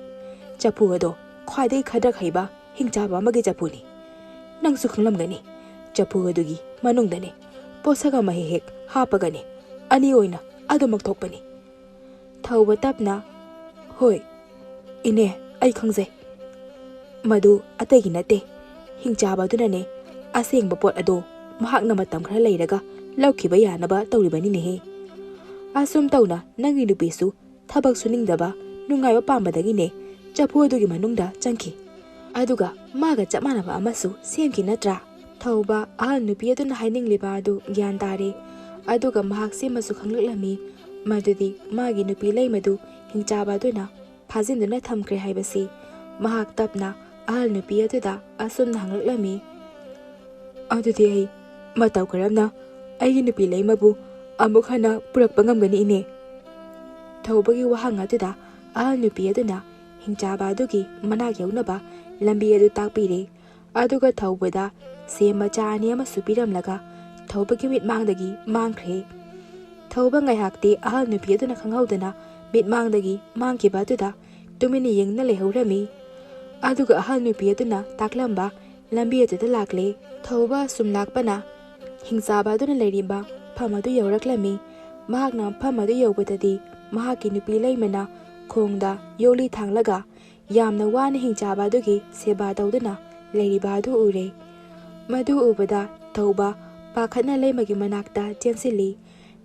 ꯆꯐꯨ ꯑꯗꯣ ꯈ꯭ꯋꯥꯏꯗꯒꯤ ꯈꯗ꯭ꯔꯛ ꯍꯩꯕ ꯍꯤꯡꯆꯥꯕ ꯑꯃꯒꯤ ꯆꯐꯨꯅꯤ ꯅꯪꯁꯨ ꯈꯪꯂꯝꯒꯅꯤ ꯆꯐꯨ ꯑꯗꯨꯒꯤ ꯃꯅꯨꯡꯗꯅꯦ ꯄꯣꯠꯁꯛ ꯑꯃ ꯍꯦꯛ ꯍꯦꯛ ꯍꯥꯞꯄꯒꯅꯦ ꯑꯅꯤ ꯑꯣꯏꯅ ꯑꯗꯨꯃꯛ ꯊꯣꯛꯄꯅꯤ ꯊꯧꯕ ꯇꯞꯅ ꯍꯣꯏ ꯏꯅꯦ ꯑꯩ ꯈꯪꯖꯩ ꯃꯗꯨ ꯑꯇꯩꯒꯤ ꯅꯠꯇꯦ ꯍꯤꯡꯆꯥꯕ ꯑꯗꯨꯅꯅꯦ ꯑꯁꯦꯡꯕ ꯄꯣꯠ ꯑꯗꯣ ꯃꯍꯥꯛꯅ ꯃꯇꯝ ꯈꯔ ꯂꯩꯔꯒ ꯂꯧꯈꯤꯕ ꯌꯥꯅꯕ ꯇꯧꯔꯤꯕꯅꯤꯅꯦꯍꯦ ꯑꯁꯨꯝ ꯇꯧꯅ ꯅꯪꯒꯤ ꯅꯨꯄꯤꯁꯨ ꯊꯕꯛ ꯁꯨꯅꯤꯡꯗꯕ ꯅꯨꯡꯉꯥꯏꯕ ꯄꯥꯝꯕꯗꯒꯤꯅꯦ ꯆꯐꯨ ꯑꯗꯨꯒꯤ ꯃꯅꯨꯡꯗ ꯆꯪꯈꯤ ꯑꯗꯨꯒ ꯃꯥꯒ ꯆꯞ ꯃꯥꯟꯅꯕ ꯑꯃꯁꯨ ꯁꯦꯝꯈꯤ ꯅꯠꯇ꯭ꯔꯥ ꯊꯧꯕ ꯑꯍꯜ ꯅꯨꯄꯤ ꯑꯗꯨꯅ ꯍꯥꯏꯅꯤꯡꯂꯤꯕ ꯑꯗꯨ ꯒ꯭ꯌꯥꯟ ꯇꯥꯔꯦ ꯑꯗꯨꯒ ꯃꯍꯥꯛ ꯁꯤꯃꯁꯨ ꯈꯪꯂꯛꯂꯝꯃꯤ ꯃꯗꯨꯗꯤ ꯃꯥꯒꯤ ꯅꯨꯄꯤ ꯂꯩꯃꯗꯨ ꯍꯤꯡꯆꯥꯕ ꯑꯗꯨꯅ ꯐꯥꯖꯤꯟꯗꯨꯅ ꯊꯝꯈ꯭ꯔꯦ ꯍꯥꯏꯕꯁꯤ ꯃꯍꯥꯛ ꯇꯞꯅ ꯑꯍꯜ ꯅꯨꯄꯤ ꯑꯗꯨꯗ ꯑꯁꯨꯝꯅ ꯍꯪꯂꯛꯂꯝꯃꯤ ꯑꯗꯨꯗꯤ ꯑꯩ ꯃꯇꯧ ꯀꯔꯝꯅ ꯑꯩꯒꯤ ꯅꯨꯄꯤ ꯂꯩꯃꯕꯨ ꯑꯃꯨꯛ ꯍꯟꯅ ꯄꯨꯔꯛꯄ ꯉꯝꯒꯅꯤ ꯏꯅꯦ ꯊꯧꯕꯒꯤ ꯋꯥꯍꯪ ꯑꯗꯨꯗ ꯑꯍꯜ ꯅꯨꯄꯤ ꯑꯗꯨꯅ ꯍꯤꯡꯆꯥꯕ ꯑꯗꯨꯒꯤ ꯃꯅꯥꯛ ꯌꯧꯅꯕ ꯂꯝꯕꯤ ꯑꯗꯨ ꯇꯥꯛꯄꯤꯔꯦ ꯑꯗꯨꯒ ꯊꯧꯕꯗ ꯁꯦꯝ ꯃꯆꯥ ꯑꯅꯤ ꯑꯃꯁꯨ ꯄꯤꯔꯝꯂꯒ ꯊꯧꯕꯒꯤ ꯃꯤꯠꯃꯥꯡꯗꯒꯤ ꯃꯥꯡꯈ꯭ꯔꯦ ꯊꯧꯕ ꯉꯥꯏꯍꯥꯛꯇꯤ ꯑꯍꯜ ꯅꯨꯄꯤ ꯑꯗꯨꯅ ꯈꯪꯍꯧꯗꯅ ꯃꯤꯠꯃꯥꯡꯗꯒꯤ ꯃꯥꯡꯈꯤꯕ ꯑꯗꯨꯗ ꯇꯨꯃꯤꯟꯅ ꯌꯦꯡꯅ ꯂꯩꯍꯧꯔꯝꯃꯤ ꯑꯗꯨꯒ ꯑꯍꯜ ꯅꯨꯄꯤ ꯑꯗꯨꯅ ꯇꯥꯛꯂꯝꯕ ꯂꯝꯕꯤ ꯑꯗꯨꯗ ꯂꯥꯛꯂꯦ ꯊꯧꯕ ꯑꯁꯨꯝ ꯂꯥꯛꯄꯅ ꯍꯤꯡꯆꯥꯕ ꯑꯗꯨꯅ ꯂꯩꯔꯤꯕ ꯃꯐꯝ ꯑꯗꯨ ꯌꯧꯔꯛꯂꯝꯃꯤ ꯃꯍꯥꯛꯅ ꯃꯐꯝ ꯑꯗꯨ ꯌꯧꯕꯗꯗꯤ ꯃꯍꯥꯛꯀꯤ ꯅꯨꯄꯤ ꯂꯩꯃꯅ ꯈꯣꯡꯗ ꯌꯣꯠꯂꯤ ꯊꯥꯡꯂꯒ ꯌꯥꯝꯅ ꯋꯥꯅ ꯍꯤꯡꯆꯥꯕ ꯑꯗꯨꯒꯤ ꯁꯦꯕꯥ ꯇꯧꯗꯨꯅ ꯂꯩꯔꯤꯕ ꯑꯗꯨ ꯎꯔꯦ ꯃꯗꯨ ꯎꯕꯗ ꯊꯧꯕ ꯄꯥꯈꯠꯅ ꯂꯩꯃꯒꯤ ꯃꯅꯥꯛꯇ ꯆꯦꯟꯁꯤꯜꯂꯤ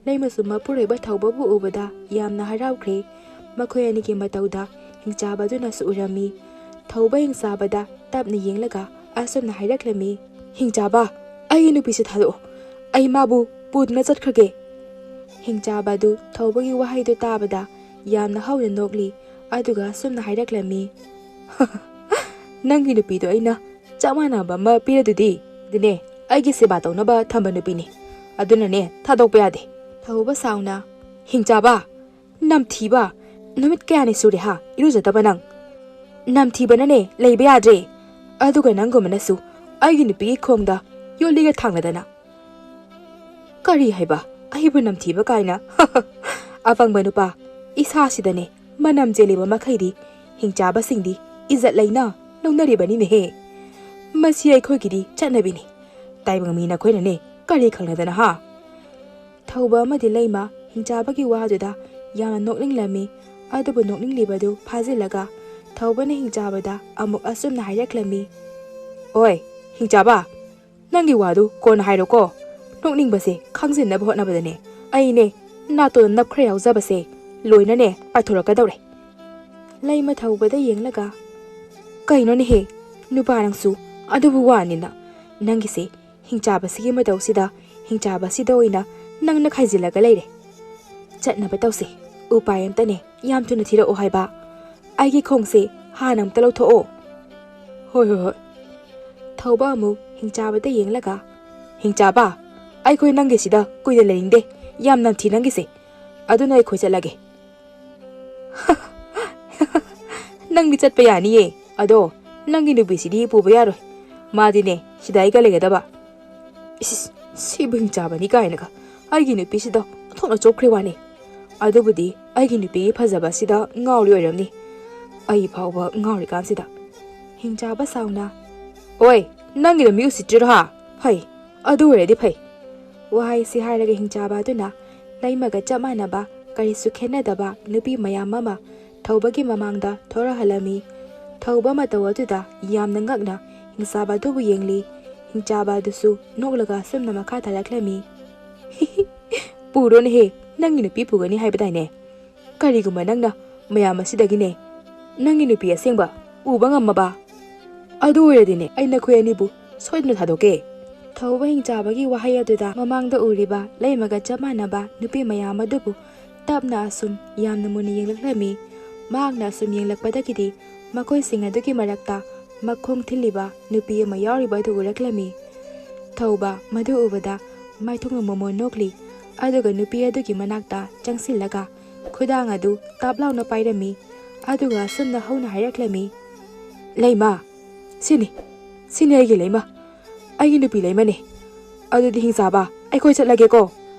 ꯂꯩꯃꯁꯨ ꯃꯄꯨꯔꯣꯏꯕ ꯊꯧꯕꯕꯨ ꯎꯕꯗ ꯌꯥꯝꯅ ꯍꯔꯥꯎꯈ꯭ꯔꯦ ꯃꯈꯣꯏ ꯑꯅꯤꯒꯤ ꯃꯇꯧꯗ ꯍꯤꯡꯆꯥꯕ ꯑꯗꯨꯅꯁꯨ ꯎꯔꯝꯃꯤ ꯊꯧꯕ ꯍꯤꯡꯆꯥꯕꯗ ꯇꯞꯅ ꯌꯦꯡꯂꯒ ꯑꯁꯨꯝꯅ ꯍꯥꯏꯔꯛꯂꯝꯃꯤ ꯍꯤꯡꯆꯥꯕ ꯑꯩꯒꯤ ꯅꯨꯄꯤꯁꯦ ꯊꯥꯗꯣꯛꯑꯣ ꯑꯩ ꯃꯥꯕꯨ ꯄꯨꯗꯨꯅ ꯆꯠꯈ꯭ꯔꯒꯦ ꯍꯤꯡꯆꯥꯕ ꯑꯗꯨ ꯊꯧꯕꯒꯤ ꯋꯥꯍꯩꯗꯨ ꯇꯥꯕꯗ ꯌꯥꯝꯅ ꯍꯧꯅ ꯅꯣꯛꯂꯤ ꯑꯗꯨꯒ ꯑꯁꯨꯝꯅ ꯍꯥꯏꯔꯛꯂꯝꯃꯤ ꯅꯪꯒꯤ ꯅꯨꯄꯤꯗꯣ ꯑꯩꯅ ꯆꯞ ꯃꯥꯟꯅꯕ ꯑꯃ ꯄꯤꯔꯗꯨꯗꯤ ꯑꯗꯨꯅꯦ ꯑꯩꯒꯤ ꯁꯦꯕꯥ ꯇꯧꯅꯕ ꯊꯝꯕ ꯅꯨꯄꯤꯅꯤ ꯑꯗꯨꯅꯅꯦ ꯊꯥꯗꯣꯛꯄ ꯌꯥꯗꯦ ꯊꯧꯕ ꯁꯥꯎꯅ ꯍꯤꯡꯆꯥꯕ ꯅꯝꯊꯤꯕ ꯅꯨꯃꯤꯠ ꯀꯌꯥꯅꯤ ꯁꯨꯔꯦ ꯍꯥ ꯏꯔꯨꯖꯗꯕ ꯅꯪ ꯅꯝꯊꯤꯕꯅꯅꯦ ꯂꯩꯕ ꯌꯥꯗ꯭ꯔꯦ ꯑꯗꯨꯒ ꯅꯪꯒꯨꯝꯕꯅꯁꯨ ꯑꯩꯒꯤ ꯅꯨꯄꯤꯒꯤ ꯈꯣꯡꯗ ꯌꯣꯠꯂꯤꯒ ꯊꯥꯡꯂꯗꯅ ꯀꯔꯤ ꯍꯥꯏꯕ ꯑꯩꯕꯨ ꯅꯝꯊꯤꯕ ꯀꯥꯏꯅ ꯑꯄꯪꯕ ꯅꯨꯄꯥ ꯏꯁꯥꯁꯤꯗꯅꯦ ꯃꯅꯝ ꯆꯦꯜꯂꯤꯕ ꯃꯈꯩꯗꯤ ꯍꯤꯡꯆꯥꯕꯁꯤꯡꯗꯤ ꯏꯖꯠ ꯂꯩꯅ ꯂꯧꯅꯔꯤꯕꯅꯤꯅꯦꯍꯦ ꯃꯁꯤ ꯑꯩꯈꯣꯏꯒꯤꯗꯤ ꯆꯠꯅꯕꯤꯅꯤ ꯇꯥꯏꯕꯪ ꯃꯤ ꯅꯈꯣꯏꯅꯅꯦ ꯀꯔꯤ ꯈꯪꯂꯗꯅ ꯍꯥ ꯊꯧꯕ ꯑꯃꯗꯤ ꯂꯩꯃ ꯍꯤꯡꯆꯥꯕꯒꯤ ꯋꯥꯗꯨꯗ ꯌꯥꯝꯅ ꯅꯣꯛꯅꯤꯡꯂꯝꯃꯤ ꯑꯗꯨꯕꯨ ꯅꯣꯛꯅꯤꯡꯂꯤꯕꯗꯨ ꯐꯥꯖꯤꯜꯂꯒ ꯊꯧꯕꯅ ꯍꯤꯡꯆꯥꯕꯗ ꯑꯃꯨꯛ ꯑꯁꯨꯝꯅ ꯍꯥꯏꯔꯛꯂꯝꯃꯤ ꯑꯣꯏ ꯍꯤꯡꯆꯥꯕ ꯅꯪꯒꯤ ꯋꯥꯗꯨ ꯀꯣꯟꯅ ꯍꯥꯏꯔꯣꯀꯣ ꯅꯣꯛꯅꯤꯡꯕꯁꯦ ꯈꯪꯖꯤꯟꯅꯕ ꯍꯣꯠꯅꯕꯗꯅꯦ ꯑꯩꯅꯦ ꯅꯥꯇꯣꯟ ꯅꯞ ꯈꯔ ꯌꯥꯎꯖꯕꯁꯦ ꯂꯣꯏꯅꯅꯦ ꯄꯥꯏꯊꯣꯔꯛꯀꯗꯧꯔꯦ ꯂꯩꯃ ꯊꯧꯕꯗ ꯌꯦꯡꯂꯒ ꯀꯩꯅꯣꯅꯦꯍꯦ ꯅꯨꯄꯥ ꯅꯪꯁꯨ ꯑꯗꯨꯕꯨ ꯋꯥꯅꯤꯅ ꯅꯪꯒꯤꯁꯦ ꯍꯤꯡꯆꯥꯕꯁꯤꯒꯤ ꯃꯇꯧꯁꯤꯗ ꯍꯤꯡꯆꯥꯕꯁꯤꯗ ꯑꯣꯏꯅ ꯅꯪꯅ ꯈꯥꯏꯖꯤꯜꯂꯒ ꯂꯩꯔꯦ ꯆꯠꯅꯕ ꯇꯧꯁꯦ ꯎꯄꯥꯏ ꯑꯝꯇꯅꯦ ꯌꯥꯝ ꯊꯨꯅ ꯊꯤꯔꯛꯑꯣ ꯍꯥꯏꯕ ꯑꯩꯒꯤ ꯈꯣꯡꯁꯦ ꯍꯥꯟꯅ ꯑꯝꯇ ꯂꯧꯊꯣꯛꯑꯣ ꯍꯣꯏ ꯊꯧꯕ ꯑꯃꯨꯛ ꯍꯤꯡꯆꯥꯕꯗ ꯌꯦꯡꯂꯒ ꯍꯤꯡꯆꯥꯕ ꯑꯩꯈꯣꯏ ꯅꯪꯒꯤꯁꯤꯗ ꯀꯨꯏꯅ ꯂꯩꯅꯤꯡꯗꯦ ꯌꯥꯝ ꯅꯝꯊꯤ ꯅꯪꯒꯤꯁꯦ ꯑꯗꯨꯅ ꯑꯩꯈꯣꯏ ꯆꯠꯂꯒꯦ ꯅꯪꯗꯤ ꯆꯠꯄ ꯌꯥꯅꯤꯌꯦ ꯑꯗꯣ ꯅꯪꯒꯤ ꯅꯨꯄꯤꯁꯤꯗꯤ ꯄꯨꯕ ꯌꯥꯔꯣꯏ ꯃꯥꯗꯤꯅꯦ ꯁꯤꯗ ꯑꯩꯒ ꯂꯩꯒꯗꯕ ꯁꯤꯕꯨ ꯍꯤꯡꯆꯥꯕꯅꯤ ꯀꯥꯏꯅꯒ ꯑꯩꯒꯤ ꯅꯨꯄꯤꯁꯤꯗ ꯑꯣꯟꯊꯣꯛꯅ ꯆꯣꯞꯈ꯭ꯔꯦ ꯋꯥꯅꯤ ꯑꯗꯨꯕꯨꯗꯤ ꯑꯩꯒꯤ ꯅꯨꯄꯤꯒꯤ ꯐꯖꯕꯁꯤꯗ ꯉꯥꯎꯔꯤ ꯑꯣꯏꯔꯝꯅꯤ ꯑꯩ ꯐꯥꯎꯕ ꯉꯥꯎꯔꯤꯀꯥꯟꯁꯤꯗ ꯍꯤꯡꯆꯥꯕ ꯁꯥꯎꯅ ꯑꯣꯏ ꯅꯪꯒꯤꯗ ꯃꯤ ꯎꯁꯤꯠꯇ꯭ꯔꯤꯔꯣ ꯍꯥ ꯐꯩ ꯑꯗꯨ ꯑꯣꯏꯔꯗꯤ ꯐꯩ ꯋꯥꯍꯩꯁꯤ ꯍꯥꯏꯔꯒ ꯍꯤꯡꯆꯥꯕ ꯑꯗꯨꯅ ꯂꯩꯃꯒ ꯆꯞ ꯃꯥꯟꯅꯕ ꯀꯔꯤꯁꯨ ꯈꯦꯠꯅꯗꯕ ꯅꯨꯄꯤ ꯃꯌꯥꯝ ꯑꯃ ꯊꯧꯕꯒꯤ ꯃꯃꯥꯡꯗ ꯊꯣꯔꯛꯍꯜꯂꯝꯃꯤ ꯊꯧꯕ ꯃꯇꯧ ꯑꯗꯨꯗ ꯌꯥꯝꯅ ꯉꯛꯅ ꯍꯤꯡꯆꯥꯕ ꯑꯗꯨꯕꯨ ꯌꯦꯡꯂꯤ ꯍꯤꯡꯆꯥꯕ ꯑꯗꯨꯁꯨ ꯅꯣꯛꯂꯒ ꯑꯁꯨꯝꯅ ꯃꯈꯥ ꯇꯥꯔꯛꯂꯝꯃꯤ ꯄꯨꯔꯣꯅꯦꯍꯦ ꯅꯪꯒꯤ ꯅꯨꯄꯤ ꯄꯨꯒꯅꯤ ꯍꯥꯏꯕꯗꯥꯏꯅꯦ ꯀꯔꯤꯒꯨꯝꯕ ꯅꯪꯅ ꯃꯌꯥꯝ ꯑꯁꯤꯗꯒꯤꯅꯦ ꯅꯪꯒꯤ ꯅꯨꯄꯤ ꯑꯁꯦꯡꯕ ꯎꯕ ꯉꯝꯃꯕ ꯑꯗꯨ ꯑꯣꯏꯔꯗꯤꯅꯦ ꯑꯩ ꯅꯈꯣꯏ ꯑꯅꯤꯕꯨ ꯁꯣꯏꯗꯅ ꯊꯥꯗꯣꯛꯀꯦ ꯊꯧꯕ ꯍꯤꯡꯆꯥꯕꯒꯤ ꯋꯥꯍꯩ ꯑꯗꯨꯗ ꯃꯃꯥꯡꯗ ꯎꯔꯤꯕ ꯂꯩꯃꯒ ꯆꯞ ꯃꯥꯟꯅꯕ ꯅꯨꯄꯤ ꯃꯌꯥꯝ ꯑꯗꯨꯕꯨ ꯇꯞꯅ ꯑꯁꯨꯝ ꯌꯥꯝꯅ ꯃꯨꯟꯅ ꯌꯦꯡꯂꯛꯂꯝꯃꯤ ꯃꯍꯥꯛꯅ ꯑꯁꯨꯝ ꯌꯦꯡꯂꯛꯄꯗꯒꯤꯗꯤ ꯃꯈꯣꯏꯁꯤꯡ ꯑꯗꯨꯒꯤ ꯃꯔꯛꯇ ꯃꯈꯣꯡ ꯊꯤꯜꯂꯤꯕ ꯅꯨꯄꯤ ꯑꯃ ꯌꯥꯎꯔꯤꯕ ꯑꯗꯨ ꯎꯔꯛꯂꯝꯃꯤ ꯊꯧꯕ ꯃꯗꯨ ꯎꯕꯗ ꯃꯥꯏꯊꯣꯡꯅ ꯃꯣꯃꯣꯟ ꯅꯣꯛꯂꯤ ꯑꯗꯨꯒ ꯅꯨꯄꯤ ꯑꯗꯨꯒꯤ ꯃꯅꯥꯛꯇ ꯆꯪꯁꯤꯜꯂꯒ ꯈꯨꯗꯥꯡ ꯑꯗꯨ ꯇꯥꯞ ꯂꯥꯎꯅ ꯄꯥꯏꯔꯝꯃꯤ ꯑꯗꯨꯒ ꯑꯁꯨꯝꯅ ꯍꯧꯅ ꯍꯥꯏꯔꯛꯂꯝꯃꯤ ꯂꯩꯃ ꯁꯤꯅꯤ ꯑꯩꯒꯤ ꯂꯩꯃ ꯑꯩꯒꯤ ꯅꯨꯄꯤ ꯂꯩꯃꯅꯦ ꯑꯗꯨꯗꯤ ꯍꯤꯡꯆꯥꯕ ꯑꯩꯈꯣꯏ ꯆꯠꯂꯒꯦꯀꯣ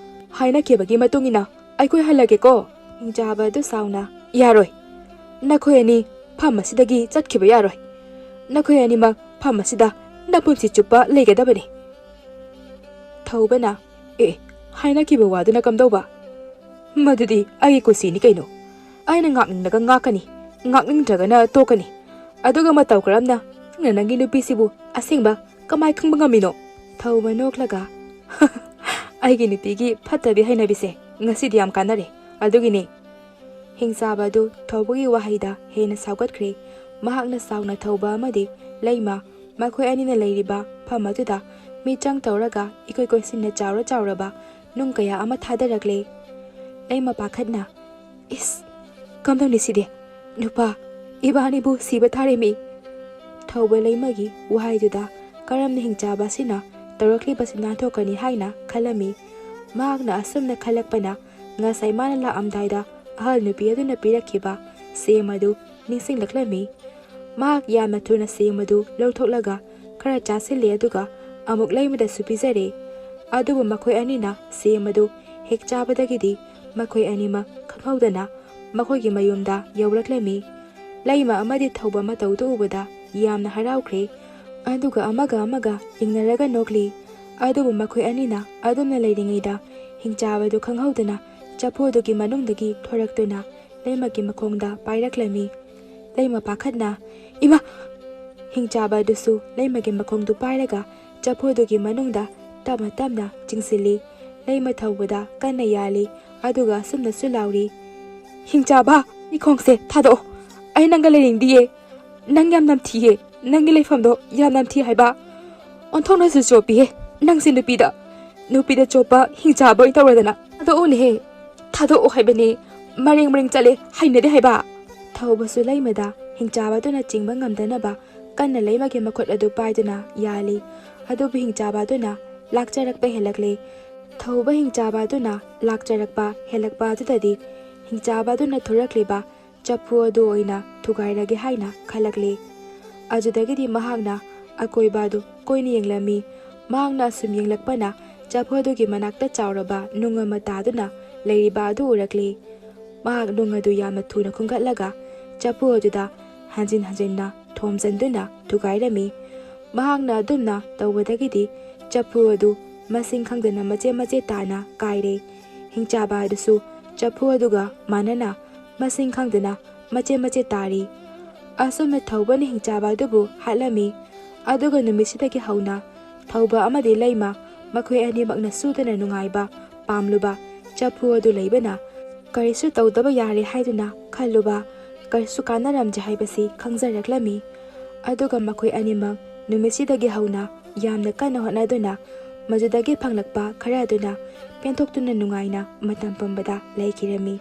ꯍꯥꯏꯅꯈꯤꯕꯒꯤ ꯃꯇꯨꯡ ꯏꯟꯅ ꯑꯩꯈꯣꯏ ꯍꯜꯂꯒꯦꯀꯣ ꯍꯤꯡꯆꯥꯕ ꯑꯗꯨ ꯁꯥꯎꯅ ꯌꯥꯔꯣꯏ ꯅꯈꯣꯏ ꯑꯅꯤ ꯐꯝ ꯑꯁꯤꯗꯒꯤ ꯆꯠꯈꯤꯕ ꯌꯥꯔꯣꯏ ꯅꯈꯣꯏ ꯑꯅꯤꯃꯛ ꯐꯝ ꯑꯁꯤꯗ ꯅꯄꯨꯟꯁꯤ ꯆꯨꯞꯄ ꯂꯩꯒꯗꯕꯅꯤ ꯊꯧꯕꯅ ꯍꯥꯏꯅꯈꯤꯕ ꯋꯥꯗꯨꯅ ꯀꯝꯗꯧꯕ ꯃꯗꯨꯗꯤ ꯑꯩꯒꯤ ꯀꯨꯁꯤꯅꯤ ꯀꯩꯅꯣ ꯑꯩꯅ ꯉꯥꯛꯅꯤꯡꯂꯒ ꯉꯥꯛꯀꯅꯤ ꯉꯥꯛꯅꯤꯡꯗ꯭ꯔꯒꯅ ꯇꯣꯛꯀꯅꯤ ꯑꯗꯨꯒ ꯃꯇꯧ ꯀꯔꯝꯅ ꯅꯪꯅ ꯅꯪꯒꯤ ꯅꯨꯄꯤꯁꯤꯕꯨ ꯑꯁꯦꯡꯕ ꯀꯃꯥꯏ ꯈꯪꯕ ꯉꯝꯃꯤꯅꯣ ꯊꯧꯕ ꯅꯣꯛꯂꯒ ꯑꯩꯒꯤ ꯅꯨꯄꯤꯒꯤ ꯐꯠꯇꯕꯤ ꯍꯩꯅꯕꯤꯁꯦ ꯉꯁꯤꯗꯤ ꯌꯥꯝ ꯀꯥꯟꯅꯔꯦ ꯑꯗꯨꯒꯤꯅꯦ ꯍꯤꯡꯆꯥꯕ ꯑꯗꯨ ꯊꯧꯕꯒꯤ ꯋꯥꯍꯩꯗ ꯍꯦꯟꯅ ꯁꯥꯎꯒꯠꯈ꯭ꯔꯦ ꯃꯍꯥꯛꯅ ꯁꯥꯎꯅ ꯊꯧꯕ ꯑꯃꯗꯤ ꯂꯩꯃ ꯃꯈꯣꯏ ꯑꯅꯤꯅ ꯂꯩꯔꯤꯕ ꯐꯝ ꯑꯗꯨꯗ ꯃꯤꯆꯪ ꯇꯧꯔꯒ ꯏꯀꯣꯏ ꯀꯣꯏꯁꯤꯟꯅ ꯆꯥꯎꯔꯕ ꯅꯨꯡ ꯀꯌꯥ ꯑꯃ ꯊꯥꯗꯔꯛꯂꯦ ꯂꯩꯃ ꯄꯥꯈꯠꯅ ꯏꯁ ꯀꯝꯗꯧꯅꯤ ꯁꯤꯗꯤ ꯅꯨꯄꯥ ꯏꯕꯥꯅꯤꯕꯨ ꯁꯤꯕ ꯊꯥꯔꯤꯃꯤ ꯊꯧꯕ ꯂꯩꯃꯒꯤ ꯋꯥꯍꯩꯗꯨꯗ ꯀꯔꯝꯅ ꯍꯤꯡꯆꯥꯕ ꯑꯁꯤꯅ ꯇꯧꯔꯛꯂꯤꯕꯁꯤ ꯅꯥꯟꯊꯣꯛꯀꯅꯤ ꯍꯥꯏꯅ ꯈꯜꯂꯝꯃꯤ ꯃꯍꯥꯛꯅ ꯑꯁꯨꯝꯅ ꯈꯜꯂꯛꯄꯅ ꯉꯁꯥꯏ ꯃꯥꯅ ꯂꯥꯛꯑꯝꯗꯥꯏꯗ ꯑꯍꯜ ꯅꯨꯄꯤ ꯑꯗꯨꯅ ꯄꯤꯔꯛꯈꯤꯕ ꯁꯦꯝ ꯑꯗꯨ ꯅꯤꯡꯁꯤꯡꯂꯛꯂꯝꯃꯤ ꯃꯍꯥꯛ ꯌꯥꯝꯅ ꯊꯨꯅ ꯁꯦꯝ ꯑꯗꯨ ꯂꯧꯊꯣꯛꯂꯒ ꯈꯔ ꯆꯥꯁꯤꯜꯂꯦ ꯑꯗꯨꯒ ꯑꯃꯨꯛ ꯂꯩꯃꯗꯁꯨ ꯄꯤꯖꯔꯦ ꯑꯗꯨꯕꯨ ꯃꯈꯣꯏ ꯑꯅꯤꯅ ꯁꯦꯝ ꯑꯗꯨ ꯍꯦꯛ ꯆꯥꯕꯗꯒꯤꯗꯤ ꯃꯈꯣꯏ ꯑꯅꯤꯃꯛ ꯈꯪꯍꯧꯗꯅ ꯃꯈꯣꯏꯒꯤ ꯃꯌꯨꯝꯗ ꯌꯧꯔꯛꯂꯝꯃꯤ ꯂꯩꯃ ꯑꯃꯗꯤ ꯊꯧꯕ ꯃꯇꯧꯗꯨ ꯎꯕꯗ ꯌꯥꯝꯅ ꯍꯔꯥꯎꯈ꯭ꯔꯦ ꯑꯗꯨꯒ ꯑꯃꯒ ꯌꯦꯡꯅꯔꯒ ꯅꯣꯛꯂꯤ ꯑꯗꯨꯕꯨ ꯃꯈꯣꯏ ꯑꯅꯤꯅ ꯑꯗꯨꯝꯅ ꯂꯩꯔꯤꯉꯩꯗ ꯍꯤꯡꯆꯥꯕꯗꯨ ꯈꯪꯍꯧꯗꯅ ꯆꯐꯨ ꯑꯗꯨꯒꯤ ꯃꯅꯨꯡꯗꯒꯤ ꯊꯣꯔꯛꯇꯨꯅ ꯂꯩꯃꯒꯤ ꯃꯈꯣꯡꯗ ꯄꯥꯏꯔꯛꯂꯝꯃꯤ ꯂꯩꯃ ꯄꯥꯈꯠꯅ ꯏꯃꯥ ꯍꯤꯡꯆꯥꯕ ꯑꯗꯨꯁꯨ ꯂꯩꯃꯒꯤ ꯃꯈꯣꯡꯗꯨ ꯄꯥꯏꯔꯒ ꯆꯐꯨ ꯑꯗꯨꯒꯤ ꯃꯅꯨꯡꯗ ꯇꯞꯅ ꯆꯤꯡꯁꯤꯜꯂꯤ ꯂꯩꯃ ꯊꯧꯕꯗ ꯀꯟꯅ ꯌꯥꯜꯂꯤ ꯑꯗꯨꯒ ꯑꯁꯨꯝꯅꯁꯨ ꯂꯥꯎꯔꯤ ꯍꯤꯡꯆꯥꯕ ꯅꯤꯈꯣꯡꯁꯦ ꯊꯥꯗꯣꯛꯑꯣ ꯑꯩ ꯅꯪꯒ ꯂꯩꯅꯤꯡꯗꯤꯌꯦ ꯅꯪ ꯌꯥꯝ ꯅꯝꯊꯤꯌꯦ ꯅꯪꯒꯤ ꯂꯩꯐꯝꯗꯣ ꯌꯥꯝ ꯅꯝꯊꯤ ꯍꯥꯏꯕ ꯑꯣꯟꯊꯣꯛꯅꯁꯨ ꯆꯣꯞꯄꯤꯌꯦ ꯅꯪꯁꯤ ꯅꯨꯄꯤꯗ ꯆꯣꯞꯄ ꯍꯤꯡꯆꯥꯕ ꯑꯣꯏ ꯇꯧꯔꯗꯅ ꯊꯥꯗꯣꯛꯎꯅꯦꯍꯦ ꯊꯥꯗꯣꯛꯑꯣ ꯍꯥꯏꯕꯅꯦ ꯃꯔꯦꯡ ꯆꯠꯂꯦ ꯍꯩꯅꯗꯦ ꯍꯥꯏꯕ ꯊꯧꯕꯁꯨ ꯂꯩꯃꯗ ꯍꯤꯡꯆꯥꯕꯗꯨꯅ ꯆꯤꯡꯕ ꯉꯝꯗꯅꯕ ꯀꯟꯅ ꯂꯩꯃꯒꯤ ꯃꯈꯨꯠ ꯑꯗꯨ パイꯗꯨꯅ ꯌꯥꯜꯂꯤ ꯑꯗꯨꯕꯨ ꯍꯤꯡꯆꯥꯕ ꯑꯗꯨꯅ ꯂꯥꯛꯆꯔꯛꯄ ꯍꯦꯜꯂꯛꯂꯦ ꯊꯧꯕ ꯍꯤꯡꯆꯥꯕ ꯑꯗꯨꯅ ꯂꯥꯛꯆꯔꯛꯄ ꯍꯦꯜꯂꯛꯄ ꯑꯗꯨꯗꯗꯤ ꯍꯤꯡꯆꯥꯕ ꯑꯗꯨꯅ ꯊꯣꯔꯛꯂꯤꯕ ꯆꯐꯨ ꯑꯗꯨ ꯑꯣꯏꯅ ꯊꯨꯒꯥꯏꯔꯒꯦ ꯍꯥꯏꯅ ꯈꯜꯂꯛꯂꯦ ꯑꯗꯨꯗꯒꯤꯗꯤ ꯃꯍꯥꯛꯅ ꯑꯀꯣꯏꯕ ꯑꯗꯨ ꯀꯣꯏꯅ ꯌꯦꯡꯂꯝꯃꯤ ꯃꯍꯥꯛꯅ ꯑꯁꯨꯝ ꯌꯦꯡꯂꯛꯄꯅ ꯆꯐꯨ ꯑꯗꯨꯒꯤ ꯃꯅꯥꯛꯇ ꯆꯥꯎꯔꯕ ꯅꯨꯡ ꯑꯃ ꯇꯥꯗꯨꯅ ꯂꯩꯔꯤꯕ ꯑꯗꯨ ꯎꯔꯛꯂꯦ ꯃꯍꯥꯛ ꯅꯨꯡ ꯑꯗꯨ ꯌꯥꯝꯅ ꯊꯨꯅ ꯈꯨꯡꯒꯠꯂꯒ ꯆꯐꯨ ꯑꯗꯨꯗ ꯍꯟꯖꯤꯟꯅ ꯊꯣꯝꯖꯤꯟꯗꯨꯅ ꯊꯨꯒꯥꯏꯔꯝꯃꯤ ꯃꯍꯥꯛꯅ ꯑꯗꯨꯝꯅ ꯇꯧꯕꯗꯒꯤꯗꯤ ꯆꯐꯨ ꯑꯗꯨ ꯃꯁꯤꯡ ꯈꯪꯗꯅ ꯃꯆꯦꯠ ꯇꯥꯅ ꯀꯥꯏꯔꯦ ꯍꯤꯡꯆꯥꯕ ꯑꯗꯨꯁꯨ ꯆꯐꯨ ꯑꯗꯨꯒ ꯃꯥꯟꯅꯅ ꯃꯁꯤꯡ ꯈꯪꯗꯅ ꯃꯆꯦꯠ ꯇꯥꯔꯤ ꯑꯁꯨꯝꯅ ꯊꯧꯕꯅ ꯍꯤꯡꯆꯥꯕ ꯑꯗꯨꯕꯨ ꯍꯥꯠꯂꯝꯃꯤ ꯑꯗꯨꯒ ꯅꯨꯃꯤꯠꯁꯤꯗꯒꯤ ꯍꯧꯅ ꯊꯧꯕ ꯑꯃꯗꯤ ꯂꯩꯃ ꯃꯈꯣꯏ ꯑꯅꯤꯃꯛꯅ ꯁꯨꯗꯅ ꯅꯨꯡꯉꯥꯏꯕ ꯄꯥꯝꯂꯨꯕ ꯆꯐꯨ ꯑꯗꯨ ꯂꯩꯕꯅ ꯀꯔꯤꯁꯨ ꯇꯧꯗꯕ ꯌꯥꯔꯦ ꯍꯥꯏꯗꯨꯅ ꯈꯜꯂꯨꯕ ꯀꯔꯤꯁꯨ ꯀꯥꯟꯅꯔꯝꯗꯦ ꯍꯥꯏꯕꯁꯤ ꯈꯪꯖꯔꯛꯂꯝꯃꯤ ꯑꯗꯨꯒ ꯃꯈꯣꯏ ꯑꯅꯤꯃꯛ ꯅꯨꯃꯤꯠꯁꯤꯗꯒꯤ ꯍꯧꯅ ꯌꯥꯝꯅ ꯀꯟꯅ ꯍꯣꯠꯅꯗꯨꯅ ꯃꯗꯨꯗꯒꯤ ꯐꯪꯂꯛꯄ ꯈꯔ ꯑꯗꯨꯅ ꯄꯦꯟꯊꯣꯛꯇꯨꯅ ꯅꯨꯡꯉꯥꯏꯅ ꯃꯇꯝ ꯄꯨꯝꯕꯗ ꯂꯩꯈꯤꯔꯝꯃꯤ